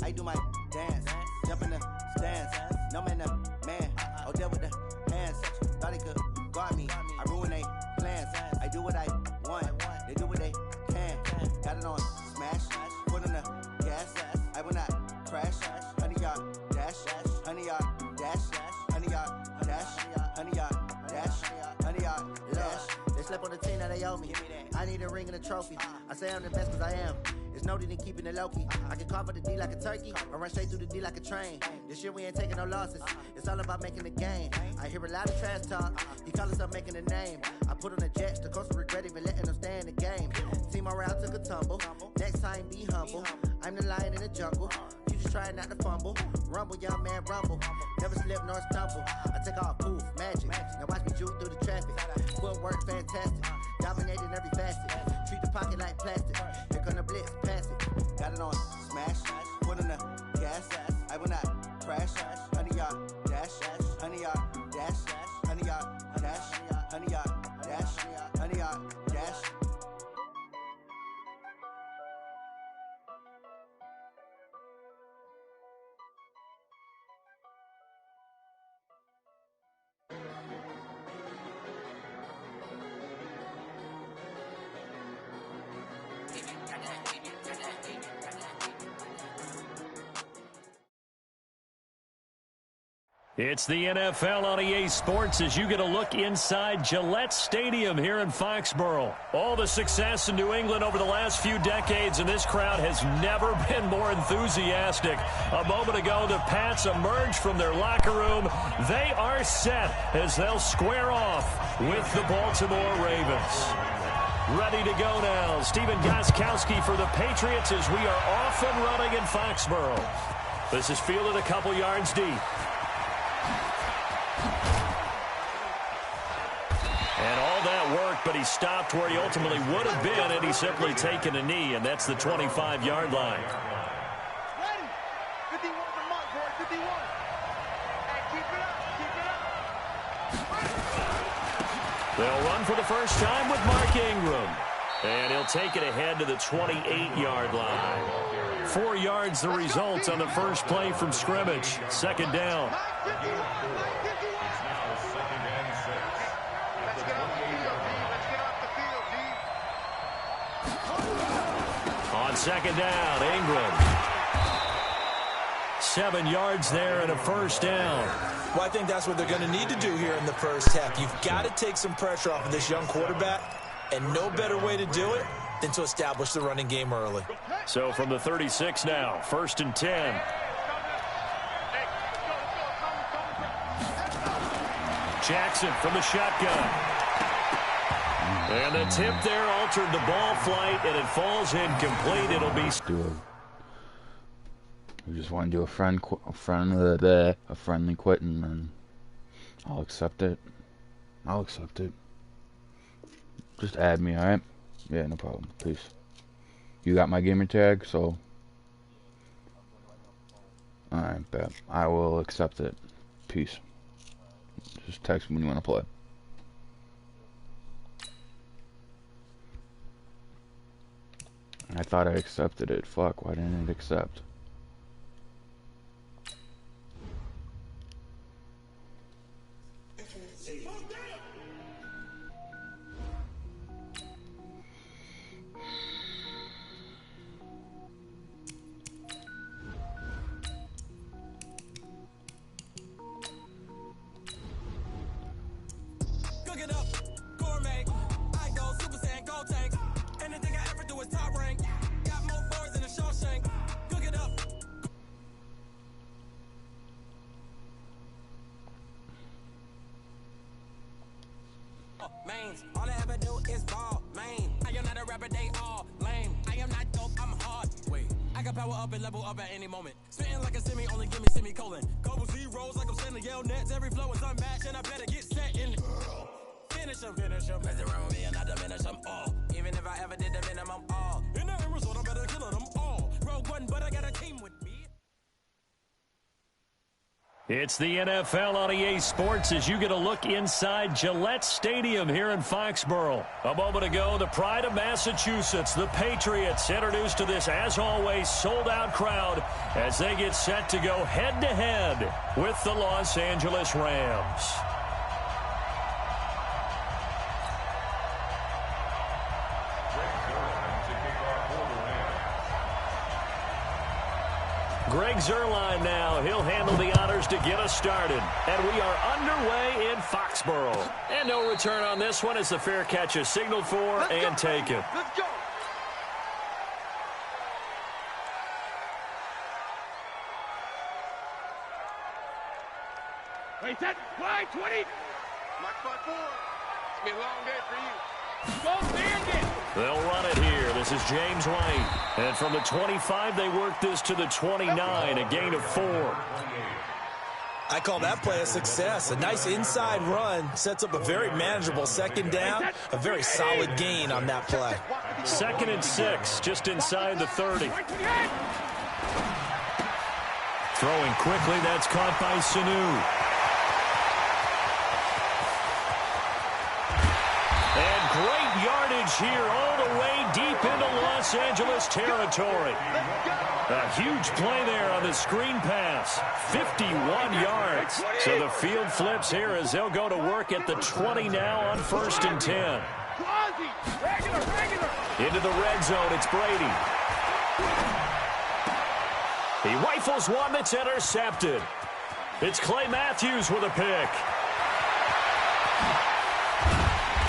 I do my dance, jump in the stands. No man, man. Oh, there with the hands. Thought he could guard me. I ruin they plans. I do what I want. They do what they can. Got it on smash. Put on the gas. I will not crash. 100-yard dash. 100-yard dash. 100-yard dash. 100-yard dash. 100-yard dash. They slept on the team that they owe me. I need a ring and a trophy. I say I'm the best because I am. It's noted in keeping it low-key. I can carve up the D like a turkey or run straight through the D like a train. This year we ain't taking no losses. It's all about making the game. I hear a lot of trash talk. He call himself making a name. I put on the Jets. The coach will regret even letting them stay in the game. Team morale took a tumble. Next time be humble. I'm the lion in the jungle. You just try not to fumble. Rumble, young man, rumble. Never slip nor stumble. I take off, poof, magic. Now watch me juke through the traffic. Footwork fantastic. Dominating every facet. Treat the pocket like plastic. Here come the blitz, pass it. Got it on smash. Put in the gas. I will not crash. 100-yard dash. 100-yard dash. 100-yard dash. 100-yard dash. 100-yard dash. It's the NFL on EA Sports as you get a look inside Gillette Stadium here in Foxborough. All the success in New England over the last few decades, and this crowd has never been more enthusiastic. A moment ago, the Pats emerged from their locker room. They are set as they'll square off with the Baltimore Ravens. Ready to go now. Stephen Gostkowski for the Patriots as we are off and running in Foxborough. This is fielded a couple yards deep. And all that worked, but he stopped where he ultimately would have been, and he's simply taken a knee, and that's the 25-yard line. Ready. 51 for Mark, boy. 51. Hey, keep it up. Keep it up. They'll run for the first time with Mark Ingram. And he'll take it ahead to the 28-yard line. 4 yards the result on the first play from scrimmage. Second down. On second down, Ingram. 7 yards there and a first down. Well, I think that's what they're going to need to do here in the first half. You've got to take some pressure off of this young quarterback, and no better way to do it than to establish the running game early. So from the 36 now, 1st and 10. Jackson from the shotgun. And the tip there altered the ball flight, and it falls incomplete. It'll be... We just want to do a friendly quit, and then I'll accept it. Just add me, alright? Yeah, no problem. Peace. You got my gamer tag, so... Alright, bet. I will accept it. Peace. Just text me when you want to play. I thought I accepted it. Fuck, why didn't it accept? All I ever do is ball, man. I am not a rapper, they all lame. I am not dope, I'm hard. Wait, I can power up and level up at any moment. Spitting like a semi, only give me semicolon. Couple zeros like I'm sending yell nets. Every flow is unmatched, and I better get set in. Finish them. Mess around with me and I diminish them all. Even if I ever did the minimum, all. In the end result, I better kill them all. Rogue one, but I got a team with me. It's the NFL on EA Sports as you get a look inside Gillette Stadium here in Foxborough. A moment ago, the pride of Massachusetts, the Patriots, introduced to this, as always, sold-out crowd as they get set to go head-to-head with the Los Angeles Rams. Greg Zuerlein now. He'll handle the honors to get us started. And we are underway in Foxborough. And no return on this one as the fair catch is signaled for and taken. Let's go. Wait, set, play, 20. Mark 5-4. It's been a long day for you. Go, Bandit. They'll run it here. This is James White. And from the 25, they work this to the 29, a gain of 4. I call that play a success. A nice inside run sets up a very manageable second down. A very solid gain on that play. 2nd and 6, just inside the 30. Throwing quickly, that's caught by Sanu. And great yardage here all the way deep into Los Angeles territory. A huge play there on the screen pass. 51 yards. So the field flips here as they'll go to work at the 20 now on 1st and 10. Into the red zone, it's Brady. He rifles one that's intercepted. It's Clay Matthews with a pick.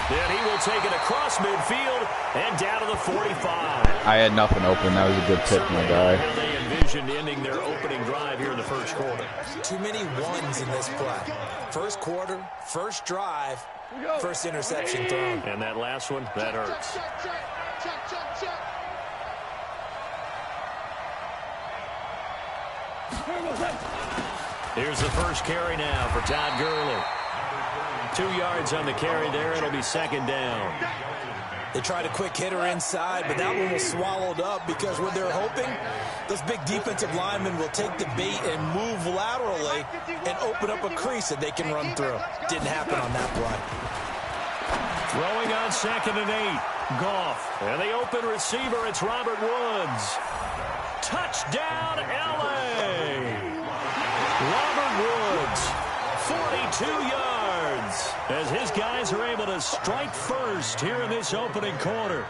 And he will take it across midfield and down to the 45. I had nothing open. That was a good pick, my guy. They envisioned ending their opening drive here in the first quarter. Too many ones in this play. First quarter, first drive, first interception thrown. And that last one, that hurts. Here's the first carry now for Todd Gurley. 2 yards on the carry there. It'll be 2nd down. They tried a quick hitter inside, but that one was swallowed up because what they're hoping, those big defensive linemen will take the bait and move laterally and open up a crease that they can run through. Didn't happen on that play. Throwing on 2nd and 8. Goff. And the open receiver, it's Robert Woods. Touchdown, L.A. Robert Woods, 42 yards, as his guys are able to strike first here in this opening quarter.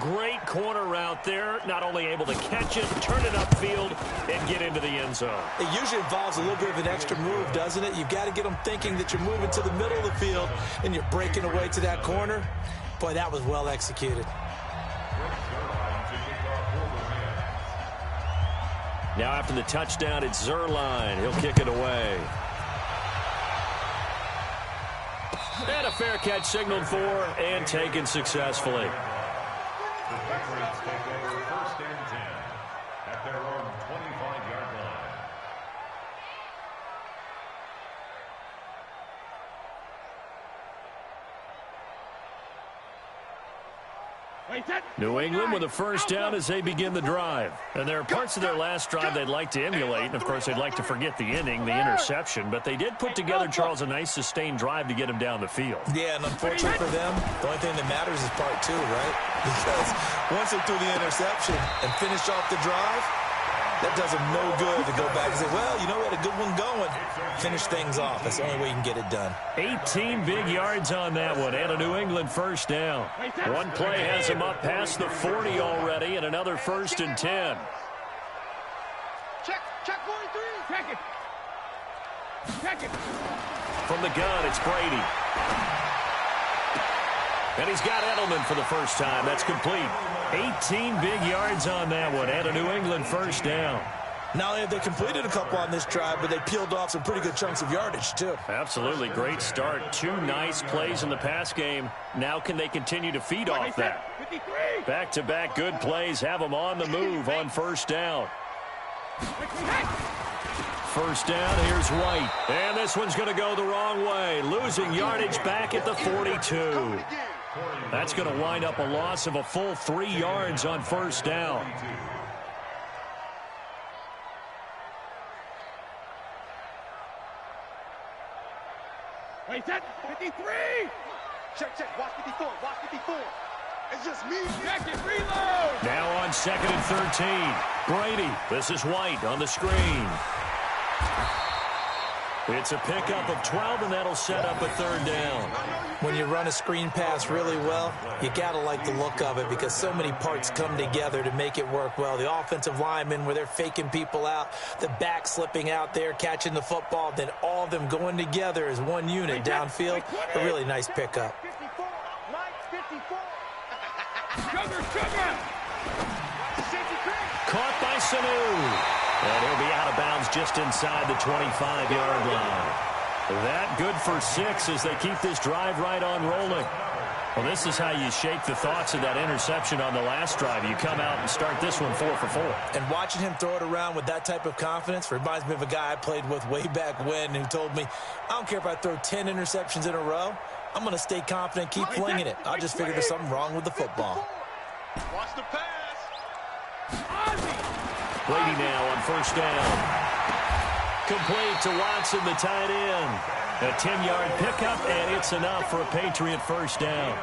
Great corner route there, not only able to catch it, turn it upfield, and get into the end zone. It usually involves a little bit of an extra move, doesn't it? You've got to get them thinking that you're moving to the middle of the field and you're breaking away to that corner. Boy, that was well executed. Now after the touchdown, it's Zuerlein. He'll kick it away. And a fair catch signaled for and taken successfully. The Patriots take over 1st and 10 at their own 25-yard line. New England with a first down as they begin the drive. And there are parts of their last drive they'd like to emulate. And, of course, they'd like to forget the inning, the interception. But they did put together, Charles, a nice sustained drive to get him down the field. Yeah, and unfortunately for them, the only thing that matters is part 2, right? Because once they threw the interception and finished off the drive, that does them no good to go back and say, well, you know, we had a good one going. Finish things off. That's the only way you can get it done. 18 big yards on that one and a New England first down. One play has him up past the 40 already and another 1st and 10. Check 43. Check it. From the gun, it's Brady. And he's got Edelman for the first time. That's complete. 18 big yards on that one and a New England first down. Not only have they completed a couple on this drive, but they peeled off some pretty good chunks of yardage, too. Absolutely. Great start. 2 nice plays in the pass game. Now can they continue to feed off that? Back-to-back good plays have them on the move on first down. First down, here's White. And this one's going to go the wrong way. Losing yardage back at the 42. That's going to wind up a loss of a full 3 yards on first down. Wait, set. 53. Check. Watch 54. Watch 54. It's just me. Check it. Reload. Now on 2nd and 13. Brady. This is White on the screen. It's a pickup of 12, and that'll set up a 3rd down. When you run a screen pass really well, you got to like the look of it because so many parts come together to make it work well. The offensive linemen, where they're faking people out, the back slipping out there, catching the football, then all of them going together as one unit downfield. A really nice pickup. 54. Mike, 54. Sugar. Caught by Sanu. And he'll be out of bounds just inside the 25-yard line. That good for 6 as they keep this drive right on rolling. Well, this is how you shake the thoughts of that interception on the last drive. You come out and start this one 4 for 4. And watching him throw it around with that type of confidence reminds me of a guy I played with way back when who told me, I don't care if I throw 10 interceptions in a row. I'm going to stay confident, keep flinging it. I'll just figure there's something wrong with the football. Watch the pass. Brady now on 1st down. Complete to Watson, the tight end. A 10-yard pickup, and it's enough for a Patriot 1st down.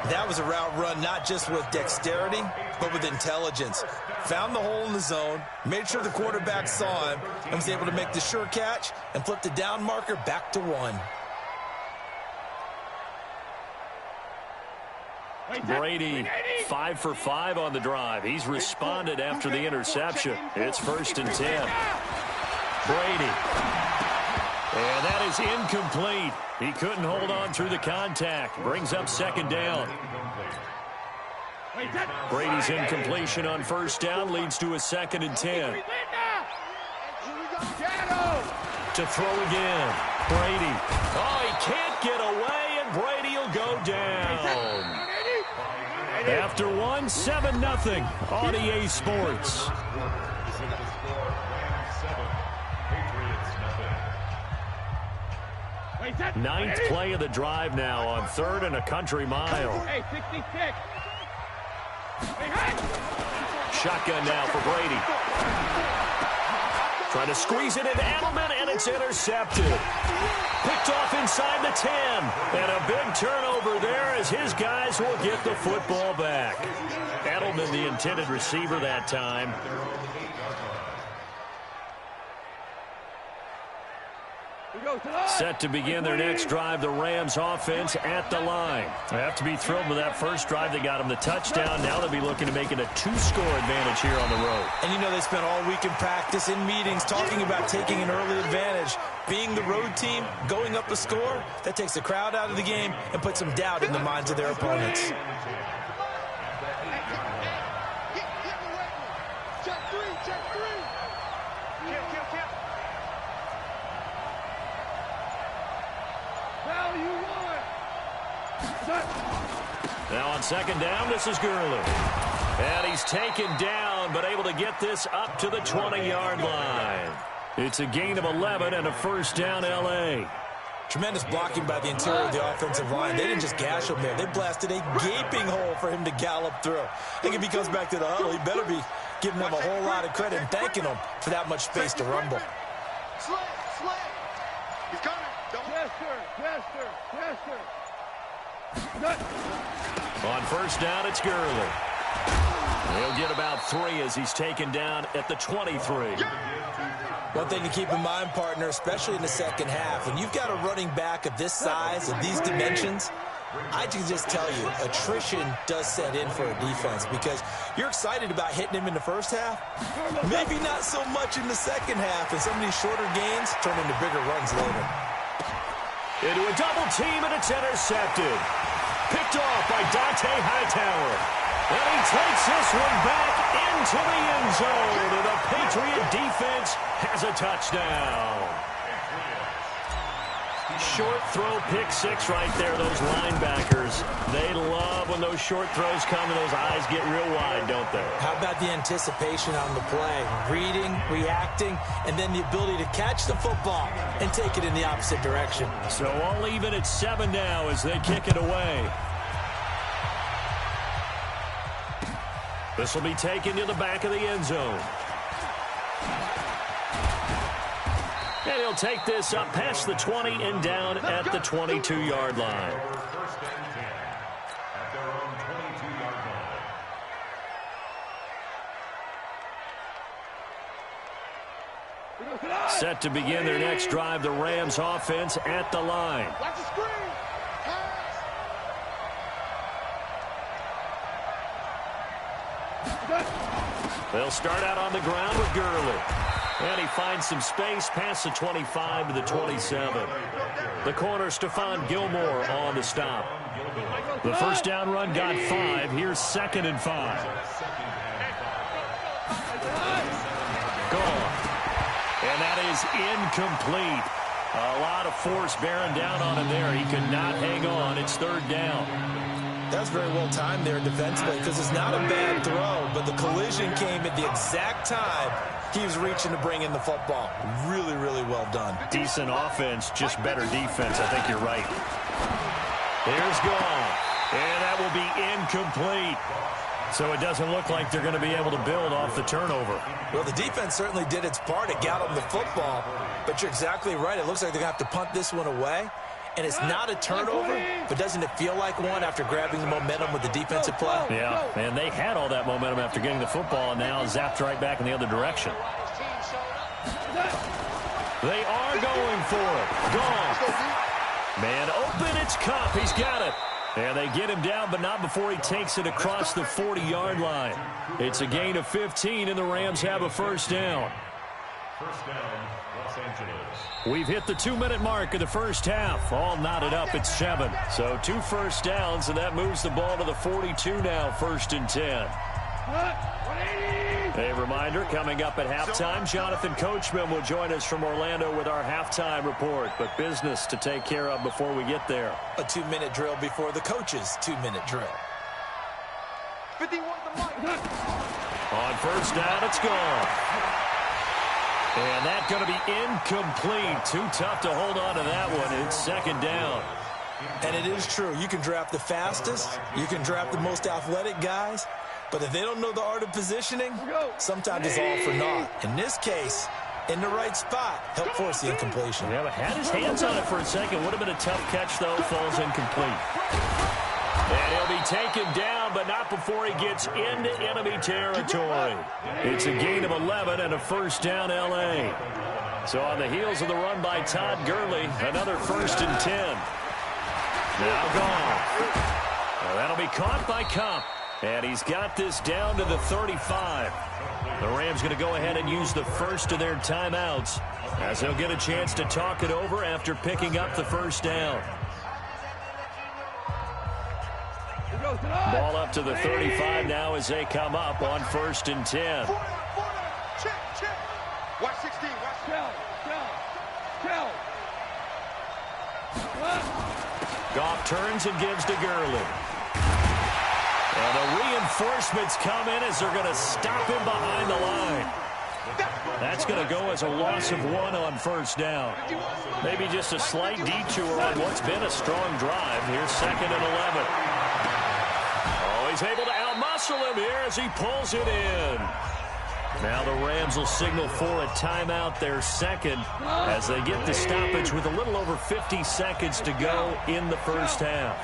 That was a route run not just with dexterity, but with intelligence. Found the hole in the zone, made sure the quarterback saw him, and was able to make the sure catch and flip the down marker back to 1. Brady, 5 for 5 on the drive. He's responded after the interception. It's 1st and 10. Brady. And that is incomplete. He couldn't hold on through the contact. Brings up 2nd down. Brady's incompletion on 1st down leads to a 2nd and 10. To throw again. Brady. Oh, he can't get away, and Brady will go down. After 1, 7-0 on EA Sports. Ninth play of the drive now on 3rd and a country mile. Hey, 66. Shotgun now for Brady. Trying to squeeze it into Edelman, and it's intercepted. Picked off inside the 10. And a big turnover there as his guys will get the football back. Edelman, the intended receiver that time. Set to begin their next drive, the Rams offense at the line. They have to be thrilled with that first drive. They got them the touchdown. Now they'll be looking to make it a 2-score advantage here on the road. And you know they spent all week in practice, in meetings, talking about taking an early advantage. Being the road team, going up a score, that takes the crowd out of the game and puts some doubt in the minds of their opponents. Now on 2nd down, this is Gurley. And he's taken down, but able to get this up to the 20-yard line. It's a gain of 11 and a 1st down, L.A. Tremendous blocking by the interior of the offensive line. They didn't just gash him there. They blasted a gaping hole for him to gallop through. I think if he comes back to the huddle, he better be giving them a whole lot of credit and thanking them for that much space to rumble. He's coming. Yes, sir. On 1st down, it's Gurley. He'll get about 3 as he's taken down at the 23. One thing to keep in mind, partner, especially in the second half, when you've got a running back of this size, of these dimensions, I can just tell you, attrition does set in for a defense because you're excited about hitting him in the first half. Maybe not so much in the second half, and some of these shorter gains turn into bigger runs later. Into a double team, and it's intercepted. Picked off by Dante Hightower. And he takes this one back into the end zone. And the Patriot defense has a touchdown. Short throw, pick 6 right there, those linebackers. They love when those short throws come and those eyes get real wide, don't they? How about the anticipation on the play? Reading, reacting, and then the ability to catch the football and take it in the opposite direction. So all even at 7 now as they kick it away. This will be taken to the back of the end zone. And he'll take this up past the 20 and down at the 22-yard line. First and 10 at their own 22-yard line. Set to begin their next drive, the Rams offense at the line. Watch the screen. They'll start out on the ground with Gurley. And he finds some space past the 25 to the 27. The corner, Stephon Gilmore on the stop. The first down run got 5. Here's 2nd and 5. Gone. And that is incomplete. A lot of force bearing down on him there. He could not hang on. It's 3rd down. That's very well timed there defensively because it's not a bad throw, but the collision came at the exact time he was reaching to bring in the football. Really, really well done. Decent offense, just better defense. I think you're right. Here's Gall. And that will be incomplete. So it doesn't look like they're going to be able to build off the turnover. Well, the defense certainly did its part. It got them the football, but you're exactly right. It looks like they're going to have to punt this one away. And it's not a turnover, but doesn't it feel like one after grabbing the momentum with the defensive play? Yeah, and they had all that momentum after getting the football, and now zapped right back in the other direction. They are going for it. Gone. Man open, it's Cup. He's got it. And they get him down, but not before he takes it across the 40-yard line. It's a gain of 15, and the Rams have a first down. First down, Los Angeles. We've hit the 2-minute mark of the first half. All knotted up at 7. So 2 first downs, and that moves the ball to the 42 now, 1st and 10. A reminder, coming up at halftime, Jonathan Coachman will join us from Orlando with our halftime report. But business to take care of before we get there. A 2-minute drill before the coach's 2-minute drill. 51 the mic. On first down, it's gone. And that's going to be incomplete. Too tough to hold on to that one. It's 2nd down. And it is true. You can draft the fastest. You can draft the most athletic guys. But if they don't know the art of positioning, sometimes it's all for naught. In this case, in the right spot, help force the incompletion. Yeah, but had his hands on it for a second. Would have been a tough catch, though. Falls incomplete. And he'll be taken down, but not before he gets into enemy territory. It's a gain of 11 and a first down L.A. So on the heels of the run by Todd Gurley, another 1st and 10. Now gone. Well, that'll be caught by Cup. And he's got this down to the 35. The Rams going to go ahead and use the first of their timeouts as they'll get a chance to talk it over after picking up the first down. Ball up to the 35 now as they come up on 1st and 10. Check, check. Watch 16. Watch down. Goff turns and gives to Gurley. And the reinforcements come in as they're going to stop him behind the line. That's going to go as a loss of 1 on first down. Maybe just a slight detour on what's been a strong drive. Here's 2nd and 11. Oh, he's able to outmuscle him here as he pulls it in. Now the Rams will signal for a timeout, their second, as they get the stoppage with a little over 50 seconds to go in the first half.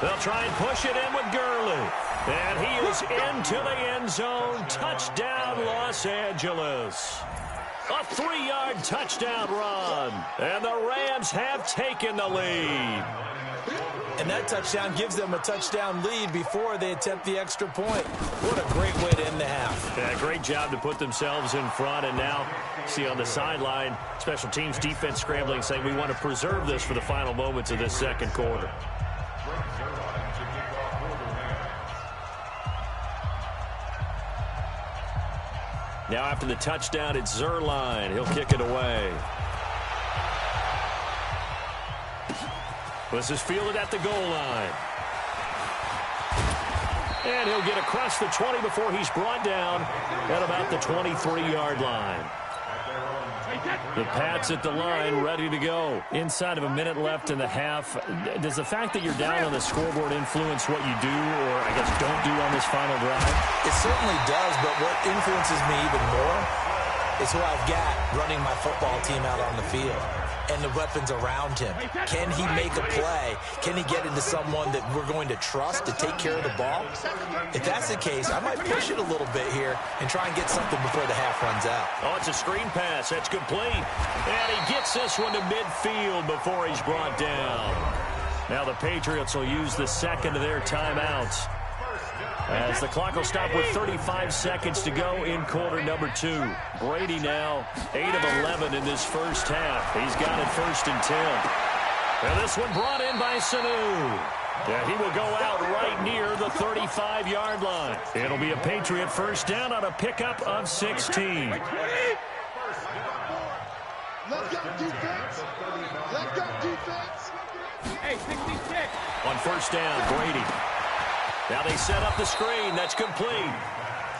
They'll try and push it in with Gurley. And he is into the end zone. Touchdown, Los Angeles. A 3-yard touchdown run. And the Rams have taken the lead. And that touchdown gives them a touchdown lead before they attempt the extra point. What a great way to end the half. Yeah, great job to put themselves in front. And now, see on the sideline, special teams defense scrambling, saying we want to preserve this for the final moments of this second quarter. Now after the touchdown, it's Zerline. He'll kick it away. This is fielded at the goal line. And he'll get across the 20 before he's brought down at about the 23-yard line. The Pats at the line, ready to go. Inside of a minute left in the half. Does the fact that you're down on the scoreboard influence what you do, or I guess don't do on this final drive? It certainly does, but what influences me even more is who I've got running my football team out on the field and the weapons around him. Can he make a play? Can he get into someone that we're going to trust to take care of the ball? If that's the case, I might push it a little bit here and try and get something before the half runs out. Oh, it's a screen pass. That's complete. And he gets this one to midfield before he's brought down. Now the Patriots will use the second of their timeouts, as the clock will stop with 35 seconds to go in quarter number 2. Brady now 8 of 11 in this first half. He's got it 1st and 10. And this one brought in by Sanu. Yeah, he will go out right near the 35-yard line. It'll be a Patriot first down on a pickup of 16. Let's go, defense. Let's go, defense. Hey, 66. On first down, Brady. Now they set up the screen. That's complete.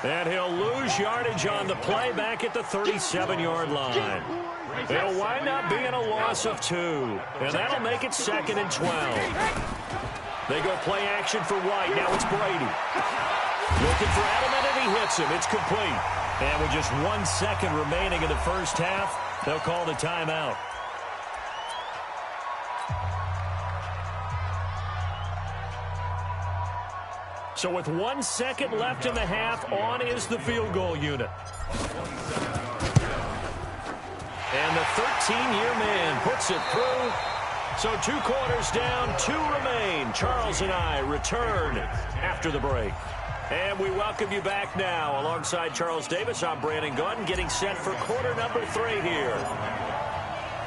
And he'll lose yardage on the play back at the 37-yard line. It'll wind up being a loss of 2. And that'll make it 2nd and 12. They go play action for White. Now it's Brady. Looking for Edelman, and he hits him. It's complete. And with just 1 second remaining in the first half, they'll call the timeout. So with 1 second left in the half, on is the field goal unit. And the 13-year man puts it through. So 2 quarters down, 2 remain. Charles and I return after the break. And we welcome you back now. Alongside Charles Davis, I'm Brandon Gordon, getting set for quarter number 3 here.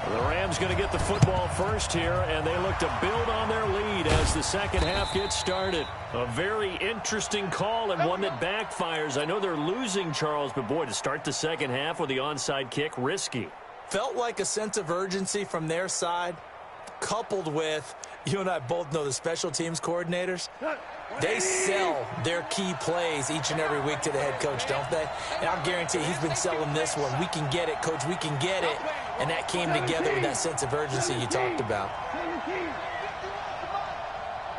The Rams going to get the football first here, and they look to build on their lead as the second half gets started. A very interesting call and one that backfires. I know they're losing, Charles, but boy, to start the second half with the onside kick, risky. Felt like a sense of urgency from their side, coupled with, you and I both know the special teams coordinators. They sell their key plays each and every week to the head coach, don't they? And I'll guarantee he's been selling this one. We can get it, coach, we can get it. And that came together with that sense of urgency you talked about. Let's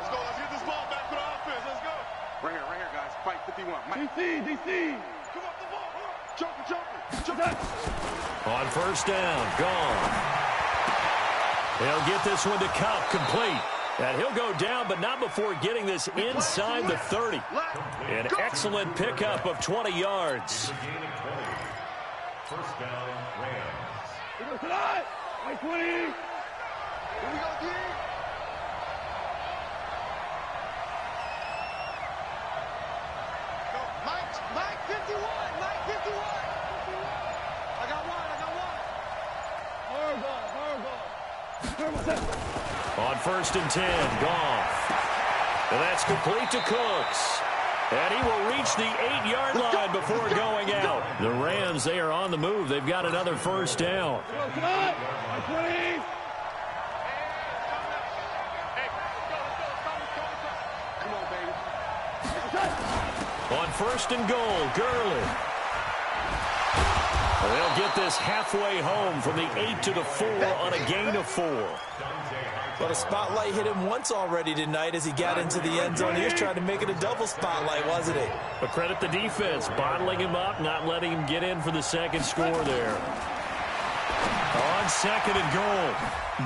go. Let's get this ball back for the offense. Let's go. Right here, guys. Fight 51. DC. Come on, the ball. Joker. On first down, gone. They'll get this one to Cup, complete. And he'll go down, but not before getting this inside the 30. An excellent pickup of 20 yards. First down, Rams. Here we go, tonight. 20. Here we go, D. Go, Mike 51. Mike 51. I got one. On first and 10, Goff. And that's complete to Cooks. And he will reach the 8-yard line before going out. The Rams, they are on the move. They've got another first down. On first and goal, Gurley. They'll get this halfway home from the 8 to the 4 on a gain of 4. Well, the spotlight hit him once already tonight as he got into the end zone. He was trying to make it a double spotlight, wasn't he? But credit the defense, bottling him up, not letting him get in for the second score there. On second and goal,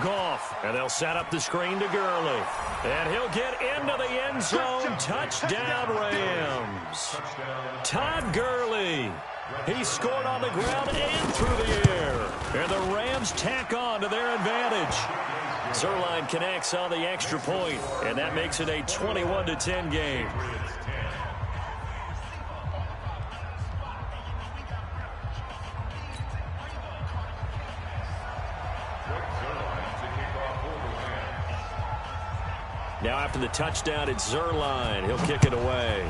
Goff. And they'll set up the screen to Gurley. And he'll get into the end zone. Touchdown, Rams. Todd Gurley. He scored on the ground and through the air. And the Rams tack on to their advantage. Zerline connects on the extra point, and that makes it a 21-10 game. Now after the touchdown, it's Zerline. He'll kick it away.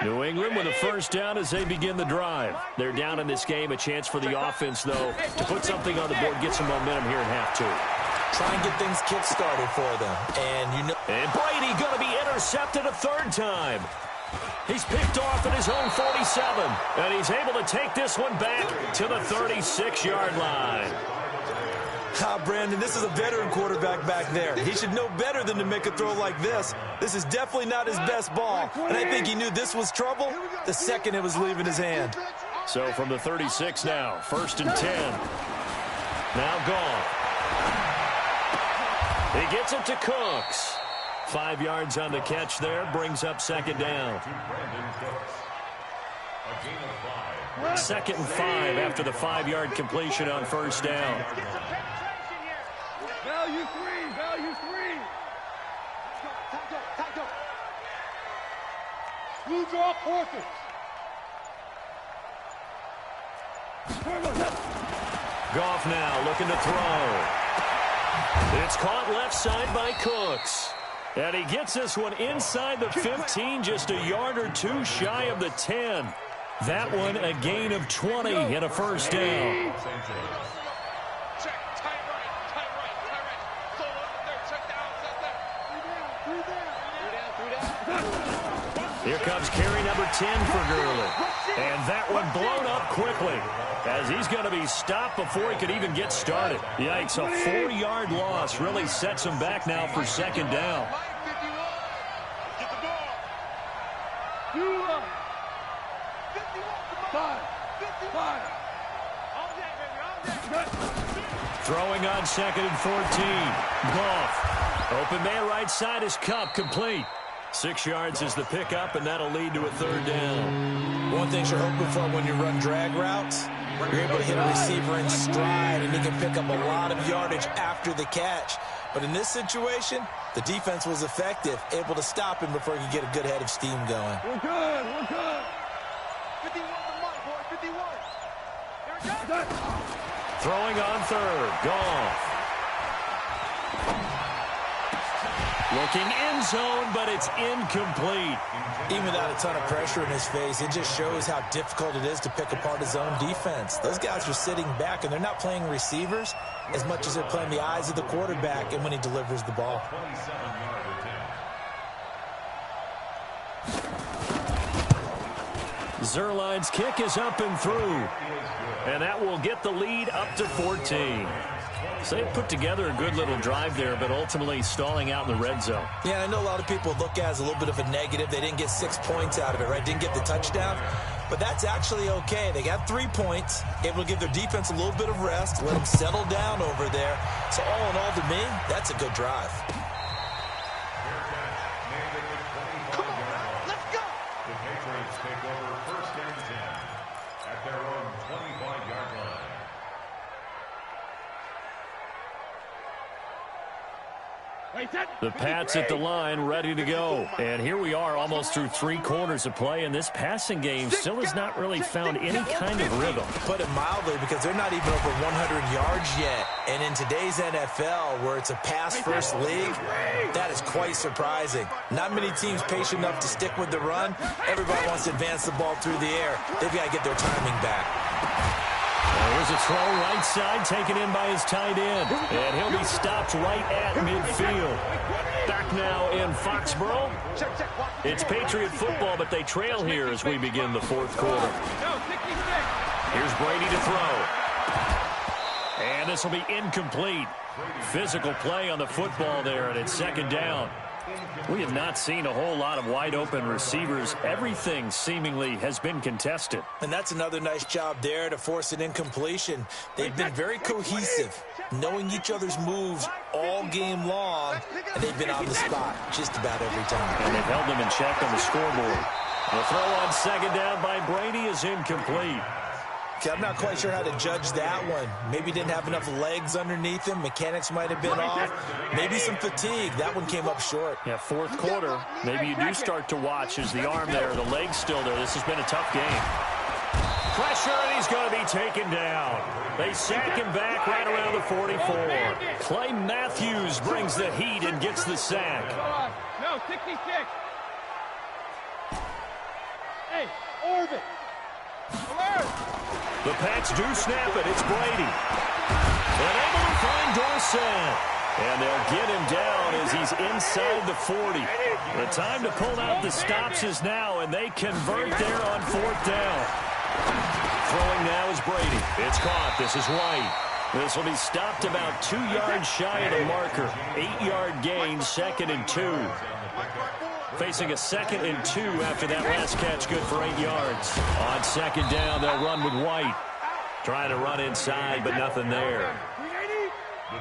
New England with a first down as they begin the drive. They're down in this game. A chance for the offense, though, to put something on the board, get some momentum here in half 2. Try and get things kick-started for them. And Brady going to be intercepted a third time. He's picked off at his own 47, and he's able to take this one back to the 36-yard line. Brandon, this is a veteran quarterback back there. He should know better than to make a throw like this. This is definitely not his best ball, and I think he knew this was trouble the second it was leaving his hand. So from the 36 now, 1st and 10. Now gone. He gets it to Cooks. 5 yards on the catch there, brings up 2nd down. 2nd and 5 after the 5-yard completion on 1st down. Value 3, value 3. Blue draw forfeit. Goff now looking to throw. It's caught left side by Cooks. And he gets this one inside the 15, just a yard or two shy of the 10. That one a gain of 20 and a 1st down. Check, tight right. Solo up there, check down, set there. Here comes carry number 10 for Gurley. And that one blown up quickly, as he's going to be stopped before he could even get started. Yikes, a 4-yard loss really sets him back now for 2nd down. Get the ball. 55. Throwing on 2nd and 14. Goff. Open man right side is Cup, complete. 6 yards is the pickup, and that'll lead to a 3rd down. One thing you're hoping for when you run drag routes, you're able to hit a receiver in stride, and he can pick up a lot of yardage after the catch. But in this situation, the defense was effective, able to stop him before he could get a good head of steam going. We're good. 51 the mark, boy. 51. Here it goes. Throwing on 3rd. Goff. Looking end zone, but it's incomplete. Even without a ton of pressure in his face, it just shows how difficult it is to pick apart his own defense. Those guys are sitting back, and they're not playing receivers as much as they're playing the eyes of the quarterback and when he delivers the ball. Zerline's kick is up and through, and that will get the lead up to 14. So they put together a good little drive there, but ultimately stalling out in the red zone. Yeah, I know a lot of people look at it as a little bit of a negative. They didn't get 6 points out of it, right? Didn't get the touchdown. But that's actually okay. They got 3 points, able to give their defense a little bit of rest, let them settle down over there. So all in all, to me, that's a good drive. Come on, let's go. The Patriots take over 1st and 10 at their own 25-yard line. The Pats at the line, ready to go. And here we are, almost through 3 quarters of play, and this passing game still has not really found any kind of rhythm. Put it mildly, because they're not even over 100 yards yet. And in today's NFL, where it's a pass-first league, that is quite surprising. Not many teams patient enough to stick with the run. Everybody wants to advance the ball through the air. They've got to get their timing back. There's a throw right side taken in by his tight end. And he'll be stopped right at midfield. Back now in Foxborough. It's Patriot football, but they trail here as we begin the 4th quarter. Here's Brady to throw. And this will be incomplete. Physical play on the football there, and it's 2nd down. We have not seen a whole lot of wide-open receivers. Everything seemingly has been contested. And that's another nice job there to force an incompletion. They've been very cohesive, knowing each other's moves all game long, and they've been on the spot just about every time. And they've held them in check on the scoreboard. The throw on 2nd down by Brady is incomplete. I'm not quite sure how to judge that one. Maybe didn't have enough legs underneath him. Mechanics might have been off. Maybe some fatigue. That one came up short. Yeah, 4th quarter. Maybe you do start to watch as the arm there, the leg's still there. This has been a tough game. Pressure, and he's going to be taken down. They sack him back right around the 44. Clay Matthews brings the heat and gets the sack. No, 66. Hey, Orbit. Alert. The Pats do snap it. It's Brady. And able to find Dorsett. And they'll get him down as he's inside the 40. The time to pull out the stops is now, and they convert there on 4th down. Throwing now is Brady. It's caught. This is White. This will be stopped about 2 yards shy of the marker. 8-yard gain, 2nd and 2. Facing a 2nd and 2 after that last catch, good for 8 yards. On 2nd down, they'll run with White. Trying to run inside, but nothing there.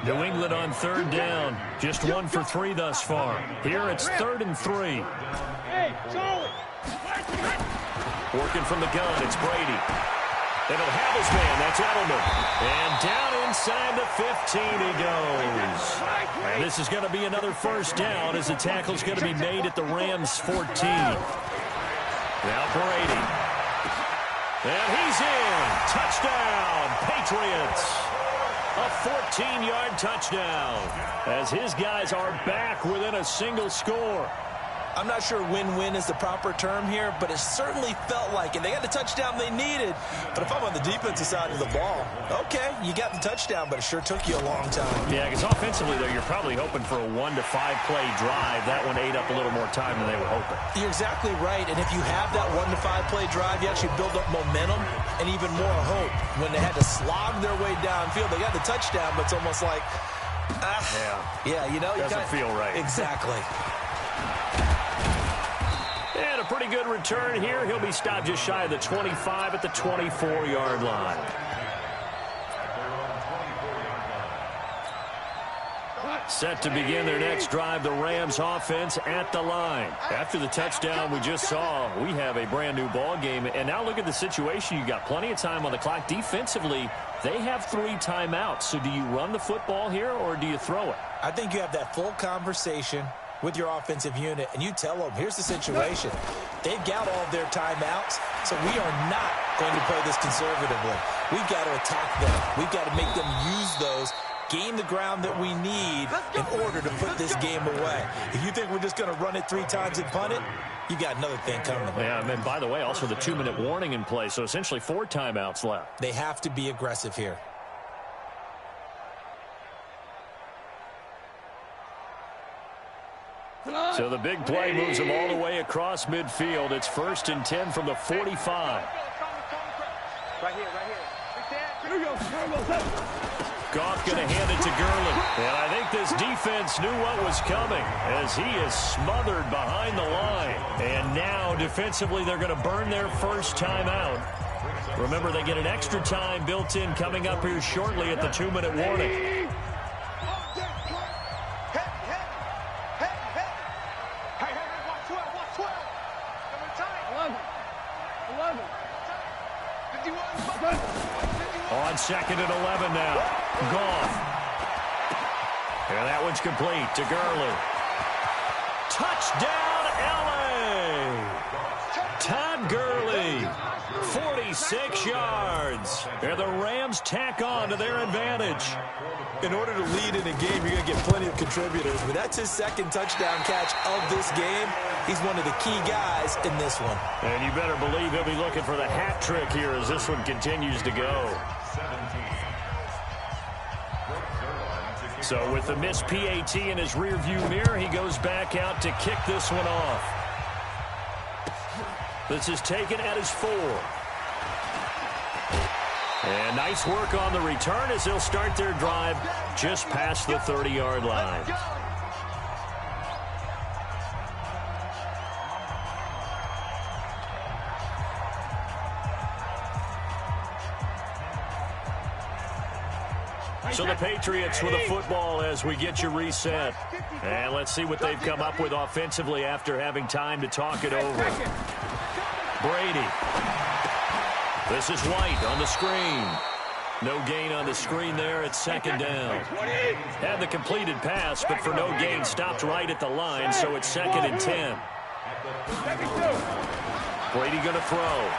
New England on 3rd down. Just 1 for 3 thus far. Here it's 3rd and 3. Working from the gun, it's Brady. And he'll have his man, that's Edelman. And down inside the 15 he goes. And this is going to be another 1st down as the tackle's going to be made at the Rams 14. Now Brady. And he's in. Touchdown, Patriots. A 14-yard touchdown as his guys are back within a single score. I'm not sure win-win is the proper term here, but it certainly felt like it. They got the touchdown they needed. But if I'm on the defensive side of the ball, okay, you got the touchdown, but it sure took you a long time. Yeah, because offensively, though, you're probably hoping for a 1 to 5 play drive. That one ate up a little more time than they were hoping. You're exactly right. And if you have that 1 to 5 play drive, you actually build up momentum and even more hope. When they had to slog their way downfield, they got the touchdown, but it's almost like, yeah, you know, doesn't feel right. Exactly. And a pretty good return here. He'll be stopped just shy of the 25 at the 24-yard line. Set to begin their next drive, the Rams offense at the line. After the touchdown we just saw, we have a brand new ball game. And now look at the situation. You got plenty of time on the clock. Defensively, they have 3 timeouts. So do you run the football here or do you throw it? I think you have that full conversation with your offensive unit, and you tell them, here's the situation. They've got all of their timeouts, so we are not going to play this conservatively. We've got to attack them. We've got to make them use those, gain the ground that we need in order to put this game away. If you think we're just going to run it 3 times and punt it, you got another thing coming. Yeah, and by the way, also the 2-minute warning in play, so essentially 4 timeouts left. They have to be aggressive here. So the big play moves them all the way across midfield. It's 1st and 10 from the 45. Right here. Goff going to hand it to Gurley. And I think this defense knew what was coming as he is smothered behind the line. And now defensively they're going to burn their first timeout. Remember, they get an extra time built in coming up here shortly at the 2-minute warning. On 2nd and 11 now. Goff. And that one's complete to Gurley. Touchdown, L.A. Todd Gurley. 46 yards. And the Rams tack on to their advantage. In order to lead in a game, you're going to get plenty of contributors. But that's his 2nd touchdown catch of this game. He's one of the key guys in this one. And you better believe he'll be looking for the hat trick here as this one continues to go. So with the missed PAT in his rearview mirror, he goes back out to kick this one off. This is taken at his 4. And nice work on the return as they'll start their drive just past the 30-yard line. So the Patriots with the football as we get you reset. And let's see what they've come up with offensively after having time to talk it over. Brady. This is White on the screen. No gain on the screen there. It's 2nd down. Had the completed pass, but for no gain, stopped right at the line, so it's 2nd and 10. Brady going to throw.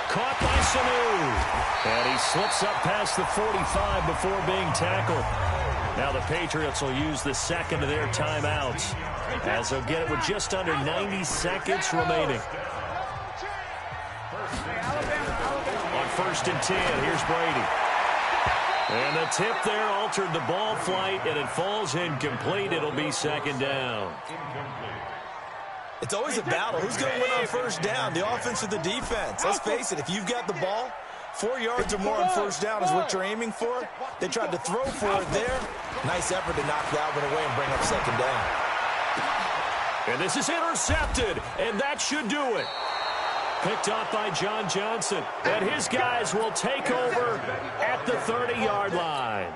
Caught by Sanu. And he slips up past the 45 before being tackled. Now the Patriots will use the 2nd of their timeouts as they'll get it with just under 90 seconds remaining. On 1st and 10, here's Brady. And the tip there altered the ball flight, and it falls incomplete. It'll be second down. It's always a battle. Who's going to win on first down, the offense or the defense? Let's face it, if you've got the ball, 4 yards or more on first down is what you're aiming for. They tried to throw for it there. Nice effort to knock that one away and bring up second down. And this is intercepted, and that should do it. Picked up by John Johnson. And his guys will take over at the 30-yard line.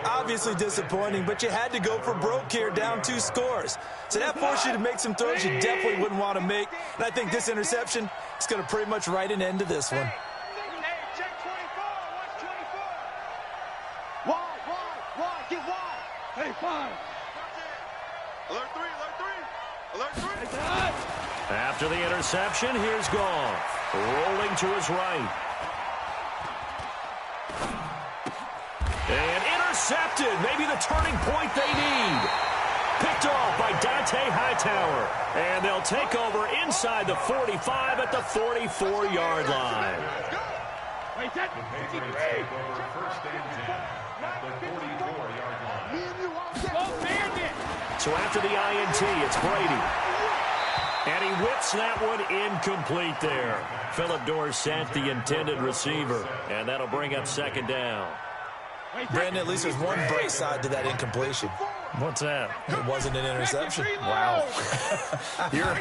Obviously disappointing, but you had to go for broke here, down 2 scores. So that forced you to make some throws you definitely wouldn't want to make. And I think this interception is going to pretty much write an end to this one. Check 24. Watch 24. Wide. Get wide. Hey, 5. Alert 3. Alert 3. Alert 3. After the interception, here's Goff. Rolling to his right. And intercepted. Maybe the turning point they need. Picked off by Dante Hightower. And they'll take over inside the 45 at the 44-yard line. Wait, The Patriots take over first and 10 at the 44-yard line. Go, Bandit. So after the INT, it's Brady. And he whips that one incomplete there. Philip Dorsett, the intended receiver. And that'll bring up second down. Brandon, at least there's one bright side to that incompletion. What's that? It wasn't an interception. Wow. You're a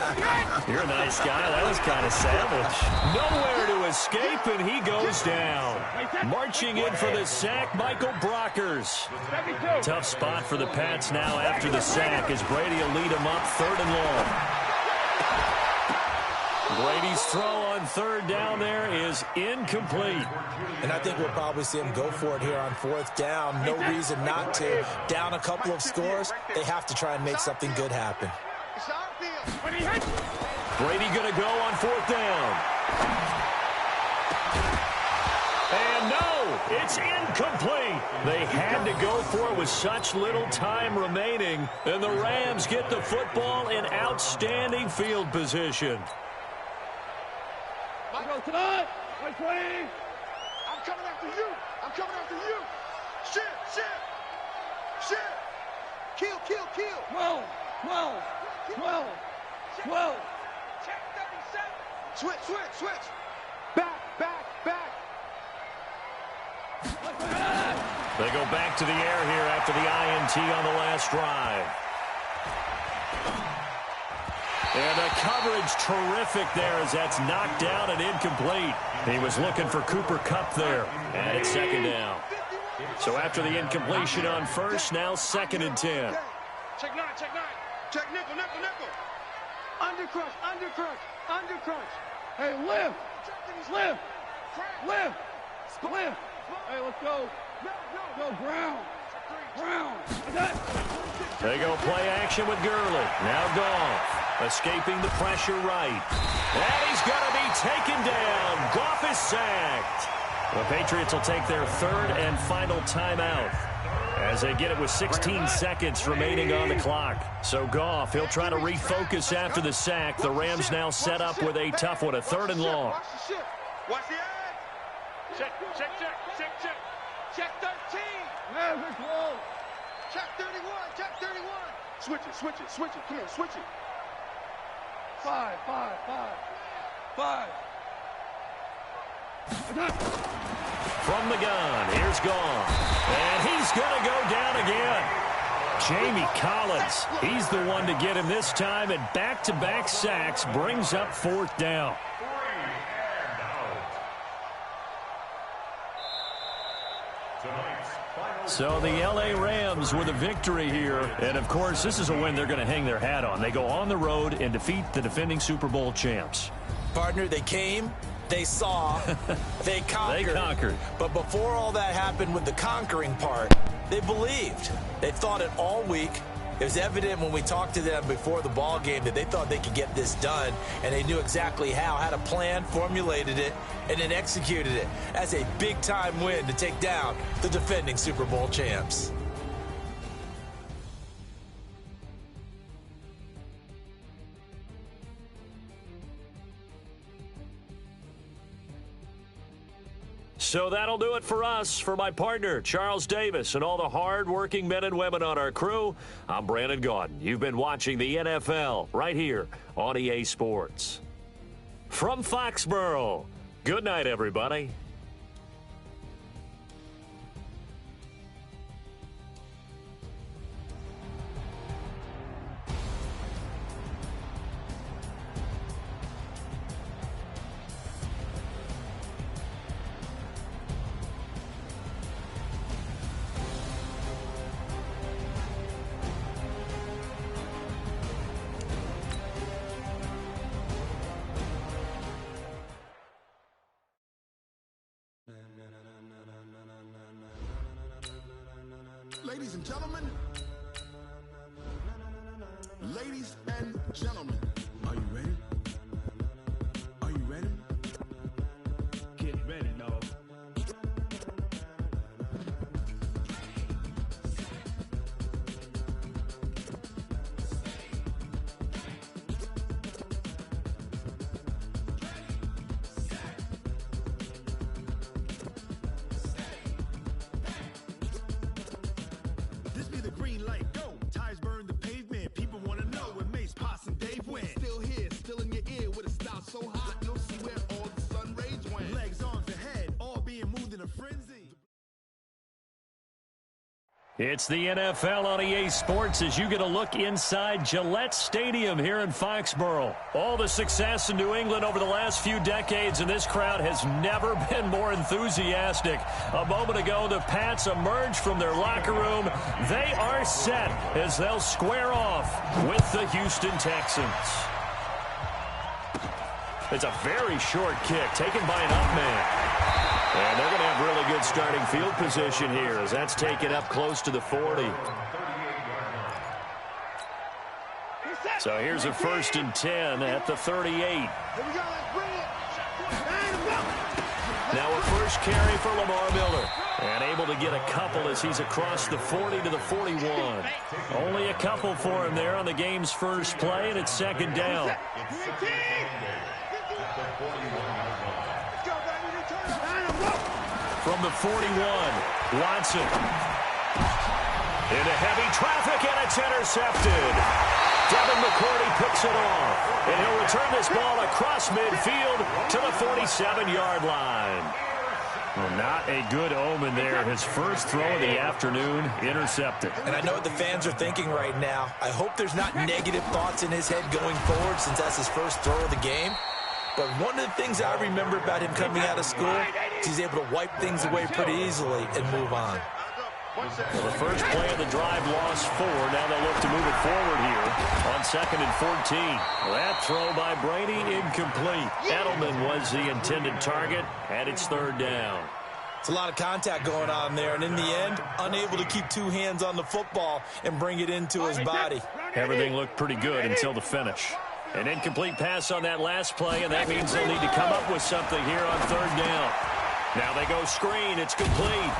nice guy. That was kind of savage. Nowhere to escape, and he goes down. Marching in for the sack, Michael Brockers. Tough spot for the Pats now after the sack as Brady will lead them up 3rd and long. Brady's throw on 3rd down there is incomplete. And I think we'll probably see him go for it here on 4th down. No reason not to. Down a couple of scores, they have to try and make something good happen. Brady going to go on 4th down. And no, it's incomplete. They had to go for it with such little time remaining. And the Rams get the football in outstanding field position. Michael, tonight. 20. I'm coming after you. Shit. Kill. 12. Check 37. Switch. Back. They go back to the air here after the INT on the last drive. And the coverage terrific there as that's knocked down and incomplete. He was looking for Cooper Kupp there. And it's second down. So after the incompletion on first, now 2nd and 10. Check 9. Check nickel. Undercrunch. Hey, lift. Hey, let's go. Go, Brown. They go play action with Gurley. Now Goff. Escaping the pressure right. And he's going to be taken down. Goff is sacked. The Patriots will take their 3rd and final timeout as they get it with 16 seconds remaining on the clock. So Goff, he'll try to refocus after the sack. The Rams now set up with a tough one, a 3rd and long. Watch the edge. Check 13. Check 31. Switch it. Come on, switch it. 5. From the gun, here's Goff. And he's going to go down again. Jamie Collins, he's the one to get him this time, and back-to-back sacks brings up 4th down. So the L.A. Rams with a victory here. And, of course, this is a win they're going to hang their hat on. They go on the road and defeat the defending Super Bowl champs. Partner, they came, they saw, they conquered. But before all that happened with the conquering part, they believed. They thought it all week. It was evident when we talked to them before the ball game that they thought they could get this done, and they knew exactly how, had a plan, formulated it, and then executed it. That's a big-time win to take down the defending Super Bowl champs. So that'll do it for us. For my partner, Charles Davis, and all the hard-working men and women on our crew, I'm Brandon Gaudin. You've been watching the NFL right here on EA Sports. From Foxborough, good night, everybody. Ladies and gentlemen, are you ready? Are you ready? Get ready, dog. This be the green light, go. Tires burn the pavement. People want to know where Mace, Potts, and Dave went. Still here, still in your ear with a style so hot, you'll see where all the sun rays went. Legs, arms, ahead, all being moved in a frenzy. It's the NFL on EA Sports as you get a look inside Gillette Stadium here in Foxborough. All the success in New England over the last few decades, and this crowd has never been more enthusiastic. A moment ago, the Pats emerged from their locker room. They are set as they'll square off with the Houston Texans. It's a very short kick taken by an up man. And they're going to have really good starting field position here as that's taken up close to the 40. So here's a 1st and 10 at the 38. Now a first carry for Lamar Miller. And able to get a couple as he's across the 40 to the 41. Only a couple for him there on the game's first play, and it's 2nd down. From the 41, Watson. Into heavy traffic, and it's intercepted. Devin McCourty picks it off, and he'll return this ball across midfield to the 47-yard line. Well, not a good omen there. His first throw of the afternoon intercepted. And I know what the fans are thinking right now. I hope there's not negative thoughts in his head going forward since that's his first throw of the game. But one of the things I remember about him coming out of school is he's able to wipe things away pretty easily and move on. Well, the first play of the drive lost 4. Now they'll look to move it forward here on 2nd and 14. That throw by Brady incomplete. Edelman was the intended target, and it's 3rd down. It's a lot of contact going on there, and in the end, unable to keep 2 hands on the football and bring it into his body. Everything looked pretty good until the finish. An incomplete pass on that last play, and that means they'll need to come up with something here on 3rd down. Now they go screen. It's complete.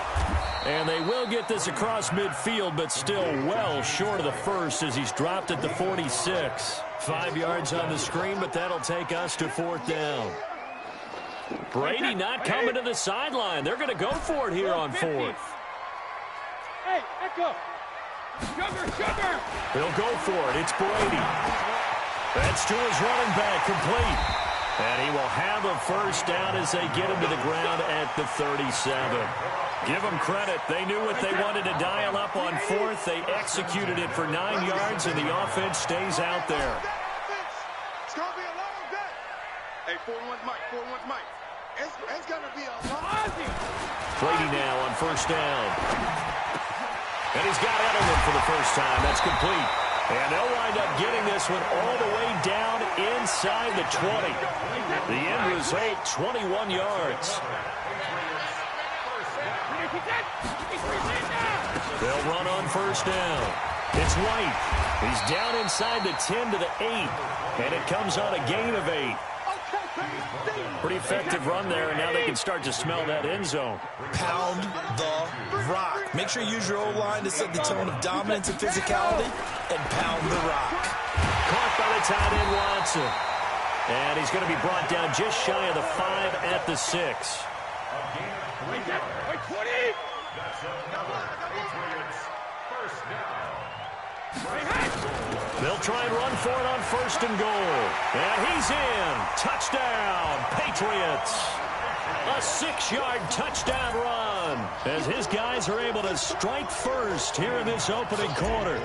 And they will get this across midfield, but still well short of the first as he's dropped at the 46. 5 yards on the screen, but that'll take us to 4th down. Brady not coming to the sideline. They're going to go for it here on 4th. Hey, echo. Sugar. He'll go for it. It's Brady. That's to his running back, complete. And he will have a first down as they get him to the ground at the 37. Give them credit. They knew what they wanted to dial up on 4th. They executed it for 9 yards, and the offense stays out there. It's going to be a long day. Hey, 4-1's Mike. It's going to be a long day. Brady now on 1st down. And he's got Edelman for the first time. That's complete. And they'll wind up getting this one all the way down inside the 20. The end result, 21 yards. They'll run on 1st down. It's White. He's down inside the 10 to the 8. And it comes on a gain of 8. Pretty effective run there, and now they can start to smell that end zone. Pound the rock. Make sure you use your O-line to set the tone of dominance and physicality, and pound the rock. Caught by the tight end, Watson. And he's going to be brought down just shy of the 5 at the 6. Wait, 20. That's another Patriots first down. They'll try and run for it on 1st and goal. And he's in. Touchdown, Patriots. A 6-yard touchdown run as his guys are able to strike first here in this opening quarter.